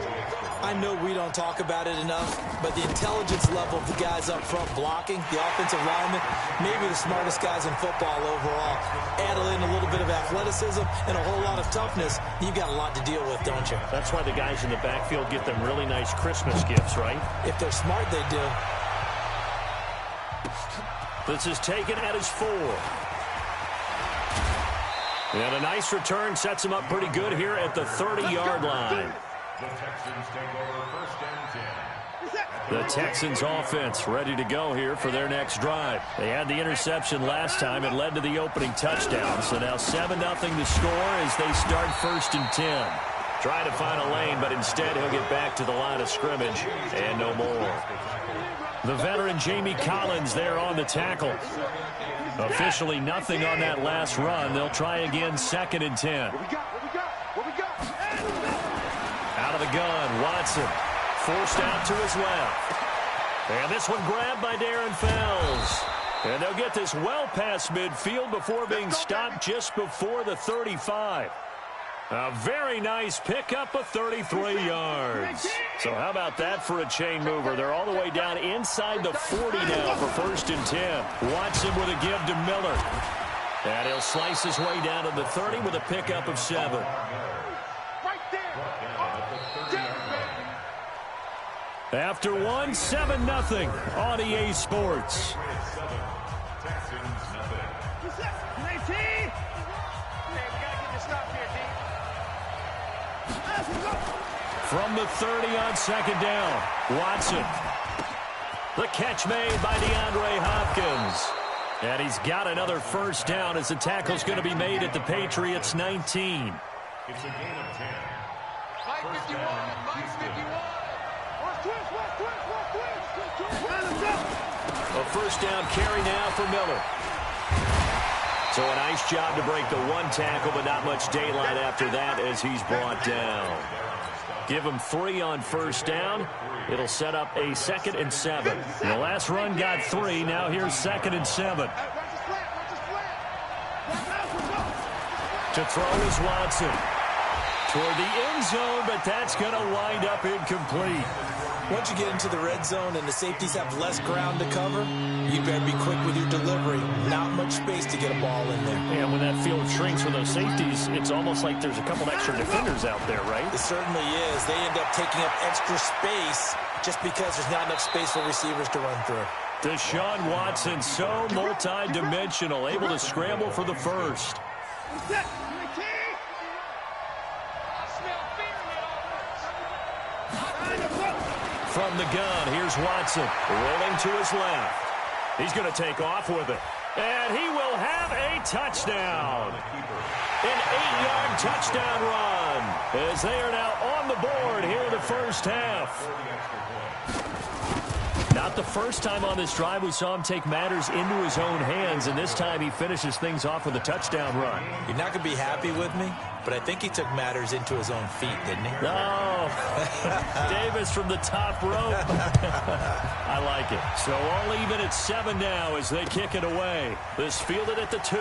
I know we don't talk about it enough, but the intelligence level of the guys up front blocking, the offensive linemen, maybe the smartest guys in football overall. Add in a little bit of athleticism and a whole lot of toughness, you've got a lot to deal with, don't you? That's why the guys in the backfield get them really nice Christmas gifts, right? If they're smart, they do. This is taken at his 4. And a nice return sets him up pretty good here at the 30-yard line. The Texans take over 1st and 10. The Texans offense ready to go here for their next drive. They had the interception last time. It led to the opening touchdown. So now 7-0 to score as they start 1st and 10. Trying to find a lane, but instead he'll get back to the line of scrimmage and no more. The veteran Jamie Collins there on the tackle. Officially nothing on that last run. They'll try again 2nd and 10. What we got? Out of the gun, Watson forced out to his left. And this one grabbed by Darren Fells. And they'll get this well past midfield before being stopped just before the 35. A very nice pickup of 33 yards. So how about that for a chain mover? They're all the way down inside the 40 now for 1st and 10. Watson with a give to Miller. And he'll slice his way down to the 30 with a pickup of 7. After 1, 7-0 on EA Sports. From the 30 on 2nd down, Watson. The catch made by DeAndre Hopkins. And he's got another 1st down as the tackle's going to be made at the Patriots 19. It's a gain of 10. Mike 51, Mike 51. A 1st down carry now for Miller. So a nice job to break the 1 tackle, but not much daylight after that as he's brought down. Give him 3 on 1st down. It'll set up a 2nd and 7. The last run got 3. Now here's 2nd and 7. To throw is Watson. Toward the end zone, but that's going to wind up incomplete. Once you get into the red zone and the safeties have less ground to cover, you better be quick with your delivery. Not much space to get a ball in there. And when that field shrinks for those safeties, it's almost like there's a couple extra defenders out there, right? It certainly is. They end up taking up extra space just because there's not enough space for receivers to run through. Deshaun Watson, so multi-dimensional, able to scramble for the 1st. From the gun, here's Watson, rolling to his left. He's going to take off with it. And he will have a touchdown. An 8-yard touchdown run as they are now on the board here in the 1st half. Not the first time on this drive we saw him take matters into his own hands, and this time he finishes things off with a touchdown run. You're not going to be happy with me, but I think he took matters into his own feet, didn't he? No. Davis from the top rope. I like it. So all even at 7 now as they kick it away. This fielded at the 2.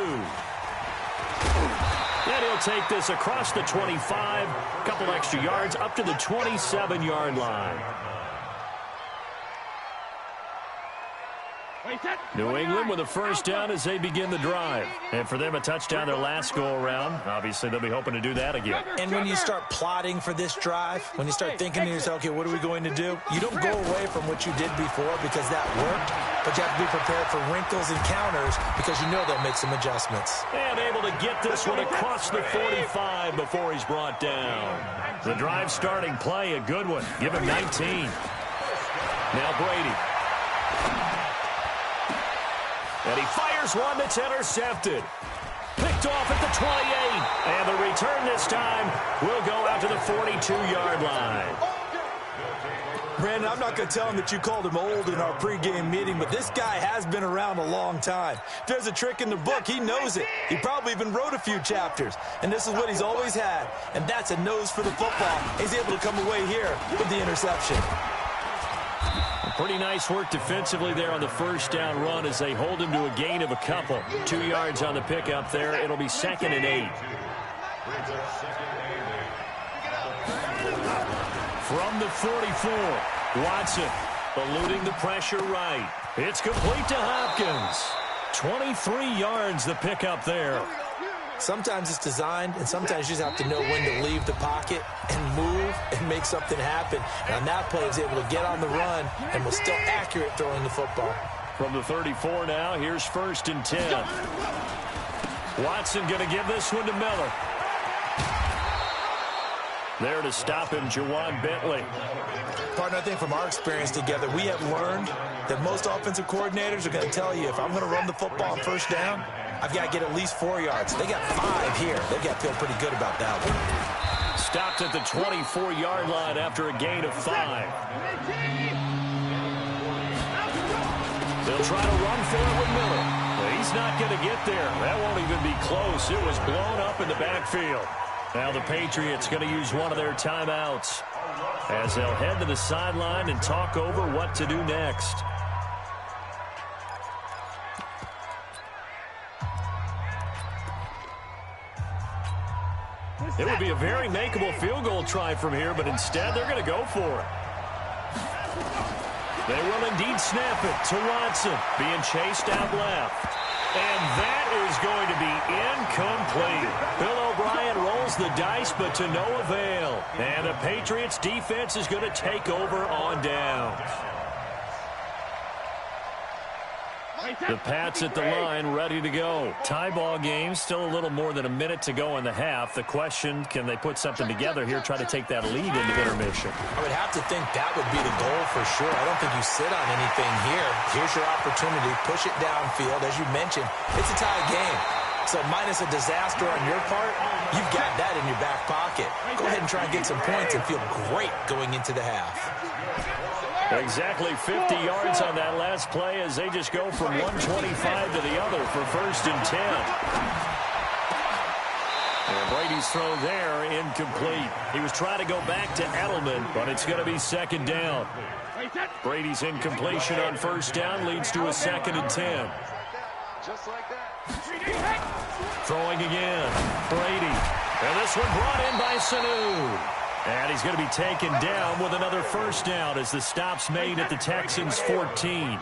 And he'll take this across the 25. A couple extra yards up to the 27-yard line. New England with a 1st down as they begin the drive. And for them, a touchdown their last go-around. Obviously, they'll be hoping to do that again. And when you start plotting for this drive, when you start thinking to yourself, okay, what are we going to do? You don't go away from what you did before because that worked, but you have to be prepared for wrinkles and counters because you know they'll make some adjustments. And able to get this one across the 45 before he's brought down. The drive starting play, a good one. Give him 19. Now Brady. And he fires one that's intercepted. Picked off at the 28. And the return this time will go out to the 42-yard line. Brandon, I'm not going to tell him that you called him old in our pregame meeting, but this guy has been around a long time. If there's a trick in the book, he knows it. He probably even wrote a few chapters, and this is what he's always had, and that's a nose for the football. He's able to come away here with the interception. Pretty nice work defensively there on the first down run as they hold him to a gain of a couple. 2 yards on the pickup there. It'll be 2nd and 8. From the 44, Watson eluding the pressure right. It's complete to Hopkins. 23 yards the pickup there. Sometimes it's designed, and sometimes you just have to know when to leave the pocket and move and make something happen. And on that play, he was able to get on the run and was still accurate throwing the football. From the 34 now, here's 1st and 10. Watson going to give this one to Miller. There to stop him, Jawan Bentley. Partner, I think from our experience together, we have learned that most offensive coordinators are going to tell you, if I'm going to run the football on first down, I've got to get at least 4 yards. They got 5 here. They've got to feel pretty good about that one. Stopped at the 24-yard line after a gain of 5. They'll try to run for it with Miller. But he's not going to get there. That won't even be close. It was blown up in the backfield. Now the Patriots going to use one of their timeouts as they'll head to the sideline and talk over what to do next. It would be a very makeable field goal try from here, but instead they're going to go for it. They will indeed snap it to Watson, being chased out left. And that is going to be incomplete. Bill O'Brien rolls the dice, but to no avail. And the Patriots defense is going to take over on downs. The Pats at the line, ready to go. Tie ball game, still a little more than a minute to go in the half. The question, can they put something together here, try to take that lead into intermission? I would have to think that would be the goal for sure. I don't think you sit on anything here. Here's your opportunity. Push it downfield. As you mentioned, it's a tie game. So minus a disaster on your part, you've got that in your back pocket. Go ahead and try and get some points and feel great going into the half. Exactly 50 yards on that last play as they just go from 125 to the other for 1st and 10. And Brady's throw there, incomplete. He was trying to go back to Edelman, but it's going to be 2nd down. Brady's incompletion on 1st down leads to a 2nd and 10. Just like that. Throwing again. Brady. And this one brought in by Sanu. And he's going to be taken down with another 1st down as the stop's made at the Texans' 14.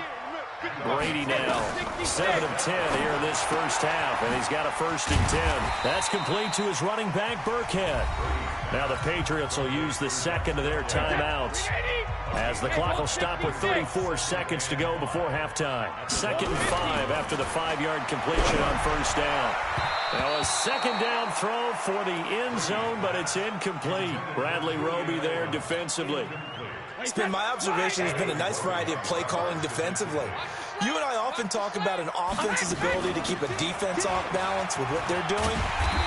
Brady now 7 of 10 here in this first half, and he's got a 1st and 10. That's complete to his running back, Burkhead. Now the Patriots will use the 2nd of their timeouts as the clock will stop with 34 seconds to go before halftime. 2nd and 5 after the 5-yard completion on 1st down. Now a 2nd down throw for the end zone, but it's incomplete. Bradley Roby there defensively. It's been my observation there's been a nice variety of play calling defensively. You and I often talk about an offense's ability to keep a defense off balance with what they're doing.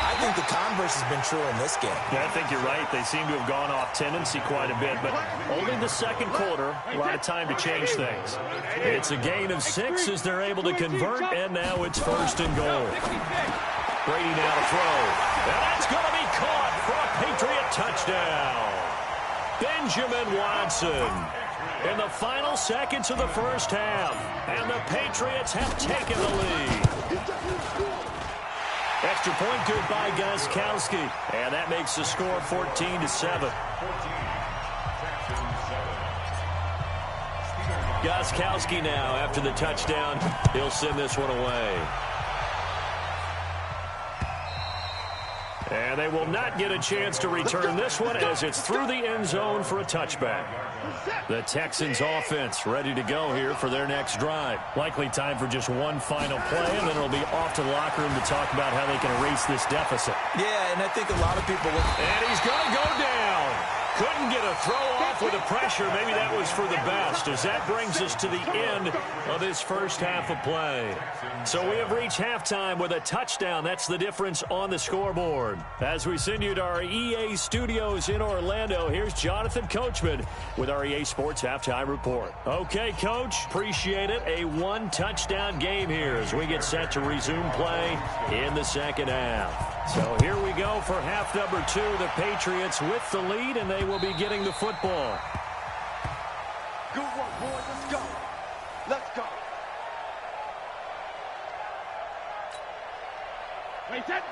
I think the converse has been true in this game. Yeah, I think you're right. They seem to have gone off tendency quite a bit, but only the 2nd quarter, a lot of time to change things. It's a gain of 6 as they're able to convert, and now it's 1st and goal. Brady now to throw. And that's going to be caught for a Patriot touchdown. Benjamin Watson in the final seconds of the first half. And the Patriots have taken the lead. Extra point good by Gostkowski. And that makes the score 14-7. Gostkowski now after the touchdown. He'll send this one away. And they will not get a chance to return this one as it's through the end zone for a touchback. The Texans offense ready to go here for their next drive. Likely time for just one final play, and then it'll be off to the locker room to talk about how they can erase this deficit. Yeah, and I think a lot of people look. And he's going to go down. Couldn't get a throw off with the pressure. Maybe that was for the best, as that brings us to the end of this first half of play. So we have reached halftime with a touchdown. That's the difference on the scoreboard. As we send you to our EA studios in Orlando, here's Jonathan Coachman with our EA Sports Halftime Report. Okay, Coach, appreciate it. A one-touchdown game here as we get set to resume play in the second half. So here we go for half number 2. The Patriots with the lead, and they will be getting the football. Good work, boys. Let's go. Let's go.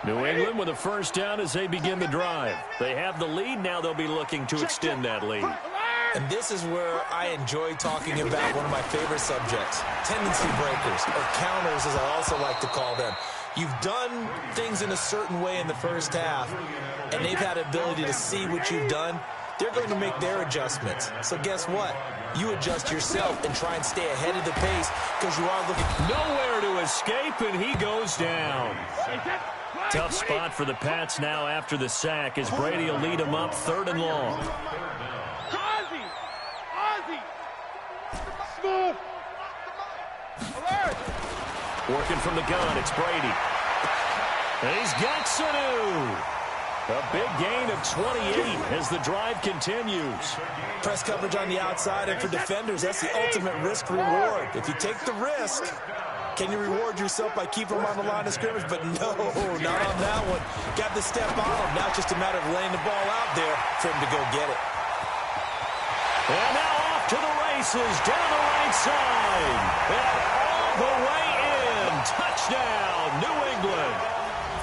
New England with a first down as they begin the drive. They have the lead. Now they'll be looking to extend that lead. And this is where I enjoy talking about one of my favorite subjects, tendency breakers, or counters as I also like to call them. You've done things in a certain way in the first half, and they've had the ability to see what you've done. They're going to make their adjustments. So guess what? You adjust yourself and try and stay ahead of the pace because you are looking. Nowhere to escape, and he goes down. Tough spot for the Pats now after the sack as Brady will lead them up 3rd and long. Smooth. Alert. Working from the gun, it's Brady. And he's got Sanu. A big gain of 28 as the drive continues. Press coverage on the outside, and for defenders, that's the ultimate risk-reward. If you take the risk, can you reward yourself by keeping them on the line of scrimmage? But no, not on that one. Got the step on him. Now it's just a matter of laying the ball out there for him to go get it. And now off to the races, down the right side. And all the way in. Touchdown, New England.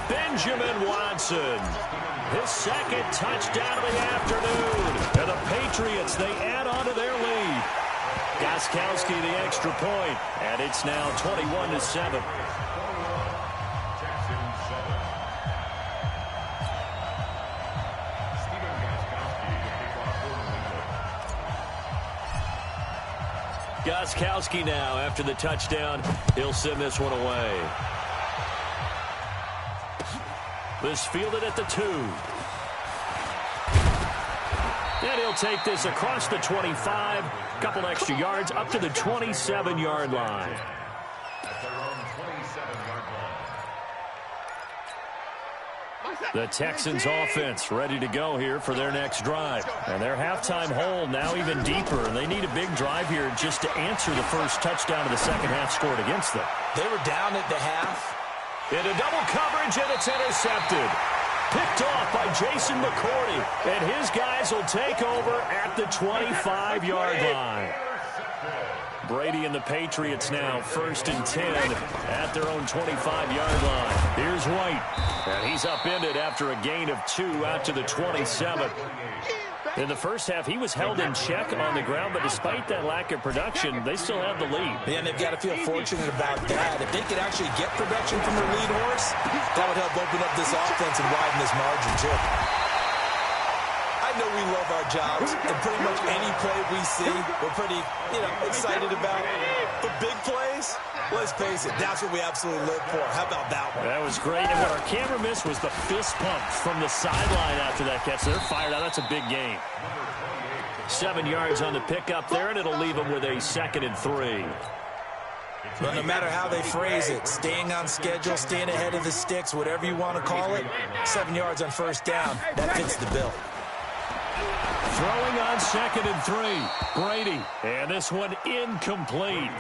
Benjamin Watson. His second touchdown of the afternoon. And the Patriots, they add on to their lead. Gostkowski the extra point, and it's now 21-7. Gostkowski now after the touchdown. He'll send this one away. This fielded at the 2. And he'll take this across the 25. Couple extra yards up to the 27-yard line. The Texans offense ready to go here for their next drive. And their halftime hole now even deeper. And they need a big drive here just to answer the first touchdown of the second half scored against them. They were down at the half. Into double coverage, and it's intercepted. Picked off by Jason McCourty. And his guys will take over at the 25-yard line. Brady and the Patriots now 1st and 10 at their own 25-yard line. Here's White. And he's upended after a gain of 2 out to the 27. In the first half, he was held in check on the ground, but despite that lack of production, they still have the lead. Yeah, and they've got to feel fortunate about that. If they could actually get production from their lead horse, that would help open up this offense and widen this margin, too. I know we love our jobs, and pretty much any play we see, we're pretty, excited about. But big plays, let's face it, that's what we absolutely live for. How about that one? That was great, and what our camera missed was the fist pump from the sideline after that catch. They're fired out. That's a big gain. 7 yards on the pickup there, and it'll leave them with a 2nd and 3. But no matter how they phrase it, staying on schedule, staying ahead of the sticks, whatever you want to call it, 7 yards on first down, that fits the bill. Throwing on 2nd and 3. Brady. And this one incomplete.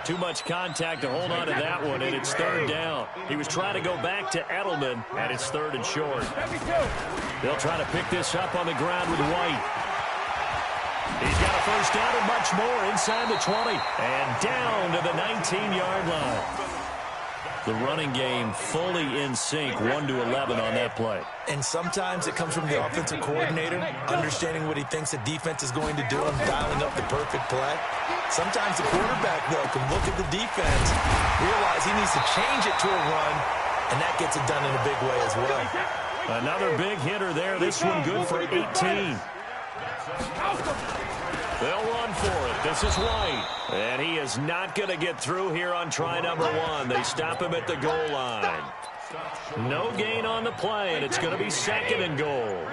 Too much contact to hold on to that one, and it's 3rd down. He was trying to go back to Edelman, and it's 3rd and short. They'll try to pick this up on the ground with White. He's got a first down and much more inside the 20. And down to the 19-yard line. The running game fully in sync, 1-11 on that play. And sometimes it comes from the offensive coordinator, understanding what he thinks the defense is going to do and dialing up the perfect play. Sometimes the quarterback, though, can look at the defense, realize he needs to change it to a run, and that gets it done in a big way as well. Another big hitter there. This one good for 18. They'll run for it. This is White. And he is not going to get through here on try number 1. They stop him at the goal line. No gain on the play, and it's going to be 2nd and goal.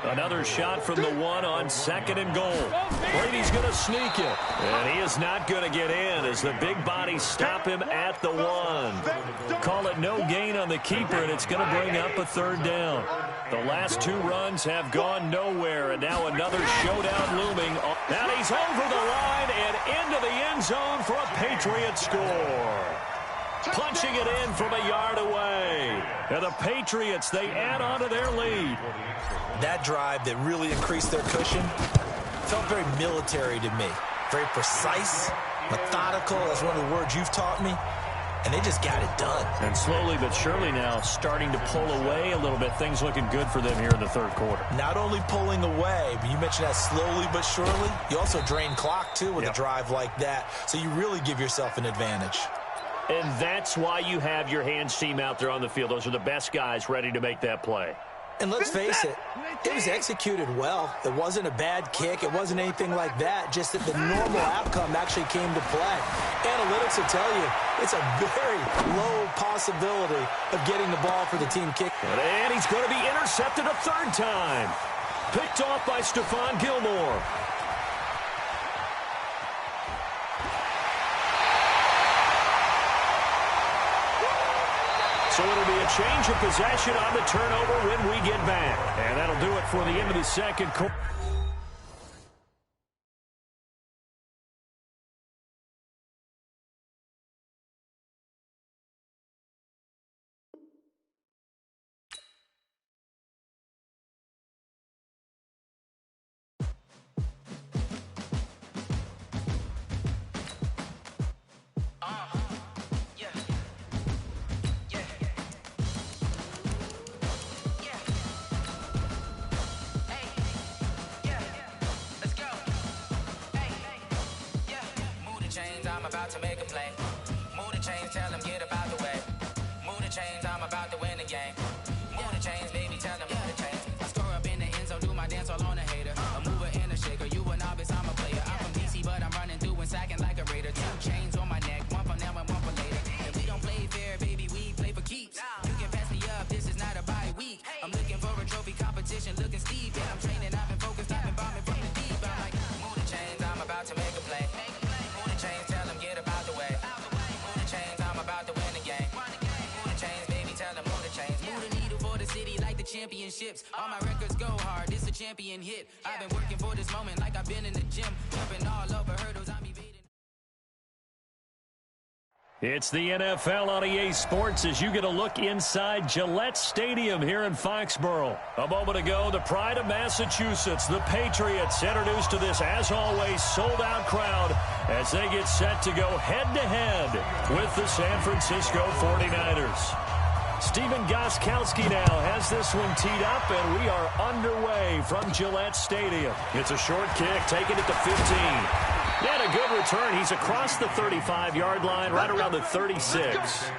Another shot from the 1 on 2nd and goal. Brady's going to sneak it, and he is not going to get in as the big bodies stop him at the 1. Call it no gain on the keeper, and it's going to bring up a 3rd down. The last 2 runs have gone nowhere, and now another showdown looming. Now he's over the line and into the end zone for a Patriot score. Punching it in from a yard away. And the Patriots, they add on to their lead. That drive that really increased their cushion felt very military to me. Very precise, methodical. That's one of the words you've taught me. And they just got it done. And slowly but surely now starting to pull away a little bit. Things looking good for them here in the 3rd quarter. Not only pulling away, but you mentioned that slowly but surely. You also drain clock, too, with a drive like that. So you really give yourself an advantage. And that's why you have your hands team out there on the field. Those are the best guys ready to make that play. And let's face it, it was executed well. It wasn't a bad kick. It wasn't anything like that. Just that the normal outcome actually came to play. Analytics will tell you it's a very low possibility of getting the ball for the team kick. And he's going to be intercepted a 3rd time. Picked off by Stephon Gilmore. So it'll be a change of possession on the turnover when we get back. And that'll do it for the end of the 2nd quarter. I'm about to make a play. Move the chains, tell them get up out the way. Move the chains, I'm about to win the game. Move the chains, baby, tell them move the chains. I score up in the end zone, do my dance all on a hater. A mover and a shaker, you a novice, I'm a player. I'm from DC, but I'm running through and sacking like a raider. 2 chains on my neck, one for now and one for later. And we don't play fair, baby, we play for keeps. You can pass me up, this is not a bye week. I'm looking for a trophy competition, looking steep. Yeah, I'm training, I've been focused, I've been bombing from the deep. I'm like, move the chains, I'm about to make a play. Move the chains, tell them get up out the way. Move the chains, I'm about to win the game. Move the chains, baby, tell them move the chains. Move the needle for the city like the championships. All my records go hard, this a champion hit. I've been working for this moment like I've been in the gym. Jumping all over hurdles, I'm evading. It's the NFL on EA Sports as you get a look inside Gillette Stadium here in Foxborough. A moment ago, the pride of Massachusetts, the Patriots, introduced to this, as always, sold-out crowd as they get set to go head-to-head with the San Francisco 49ers. Stephen Gostkowski now has this one teed up, and we are underway from Gillette Stadium. It's a short kick, taking it to 15. And a good return. He's across the 35-yard line, right around the 36.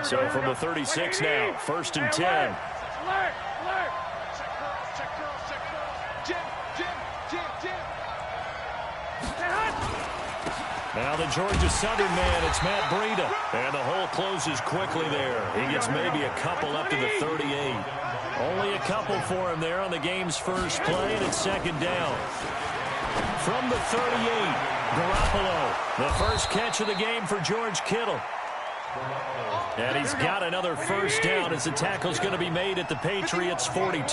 So from the 36 now, 1st and 10. Now the Georgia Southern man, it's Matt Breida. And the hole closes quickly there. He gets maybe a couple up to the 38. Only a couple for him there on the game's first play, and it's 2nd down. From the 38, Garoppolo. The first catch of the game for George Kittle. And he's got another 1st down as the tackle's going to be made at the Patriots' 42. They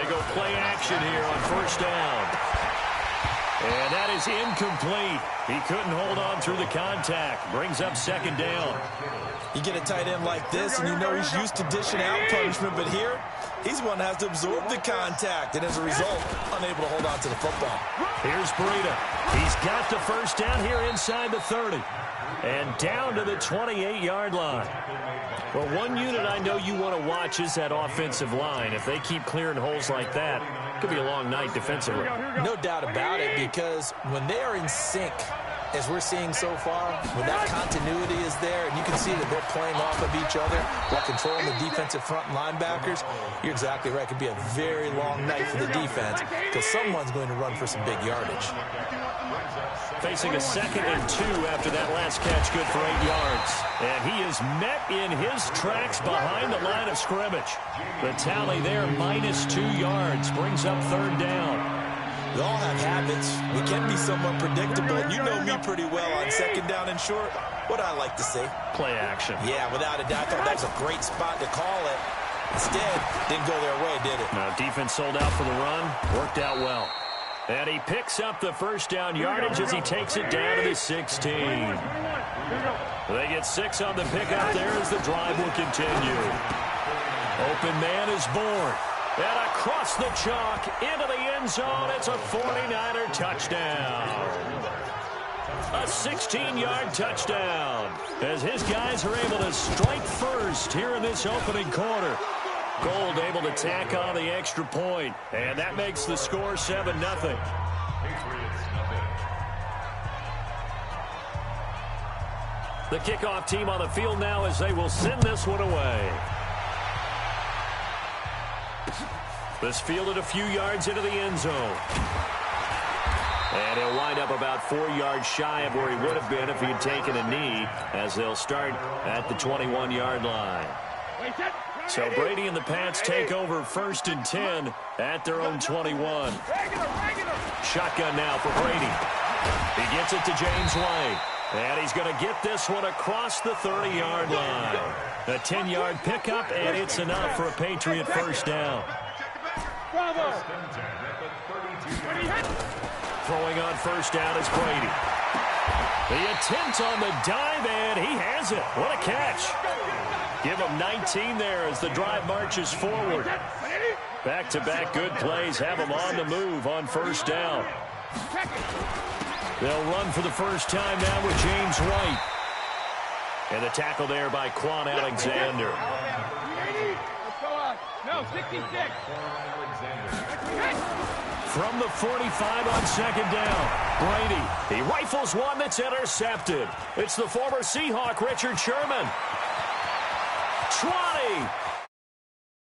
go play action here on 1st down. And that is incomplete. He couldn't hold on through the contact. Brings up 2nd down. You get a tight end like this, and you know he's used to dishing out punishment, but here, he's one that has to absorb the contact, and as a result, unable to hold on to the football. Here's Breida. He's got the 1st down here inside the 30. And down to the 28-yard line. Well, one unit I know you want to watch is that offensive line. If they keep clearing holes like that, it could be a long night defensively. No doubt about it, because when they are in sync, as we're seeing so far, when that continuity is there, and you can see that they're playing off of each other while controlling the defensive front linebackers, you're exactly right. It could be a very long night for the defense because someone's going to run for some big yardage. facing a 2nd and 2 after that last catch, good for 8 yards. And he is met in his tracks behind the line of scrimmage. The tally there, -2 yards, brings up 3rd down. We all have habits. We can be somewhat predictable. And you know me pretty well on 2nd down and short. What I like to say? Play action. Yeah, without a doubt. I thought that was a great spot to call it. Instead, didn't go their way, did it? Now, defense sold out for the run. Worked out well. And he picks up the 1st down yardage as he takes it down to the 16. They get 6 on the pickup there as the drive will continue. Open man is born. And across the chalk into the end zone. It's a 49er touchdown. A 16-yard touchdown as his guys are able to strike first here in this opening quarter. Gold able to tack on the extra point, and that makes the score 7-0. The kickoff team on the field now as they will send this one away. This fielded a few yards into the end zone. And he'll wind up about 4 yards shy of where he would have been if he had taken a knee, as they'll start at the 21-yard line. So Brady and the Pats take over 1st and 10 at their own 21. Shotgun now for Brady. He gets it to James White. And he's going to get this one across the 30-yard line. A 10-yard pickup, and it's enough for a Patriot 1st down. Throwing on 1st down is Brady. The attempt on the dive, and he has it. What a catch. Give him 19 there as the drive marches forward. Back-to-back good plays have him on the move on 1st down. They'll run for the first time now with James White. And the tackle there by Quan Alexander. No, 66. From the 45 on 2nd down, Brady. He rifles one that's intercepted. It's the former Seahawk, Richard Sherman. 20,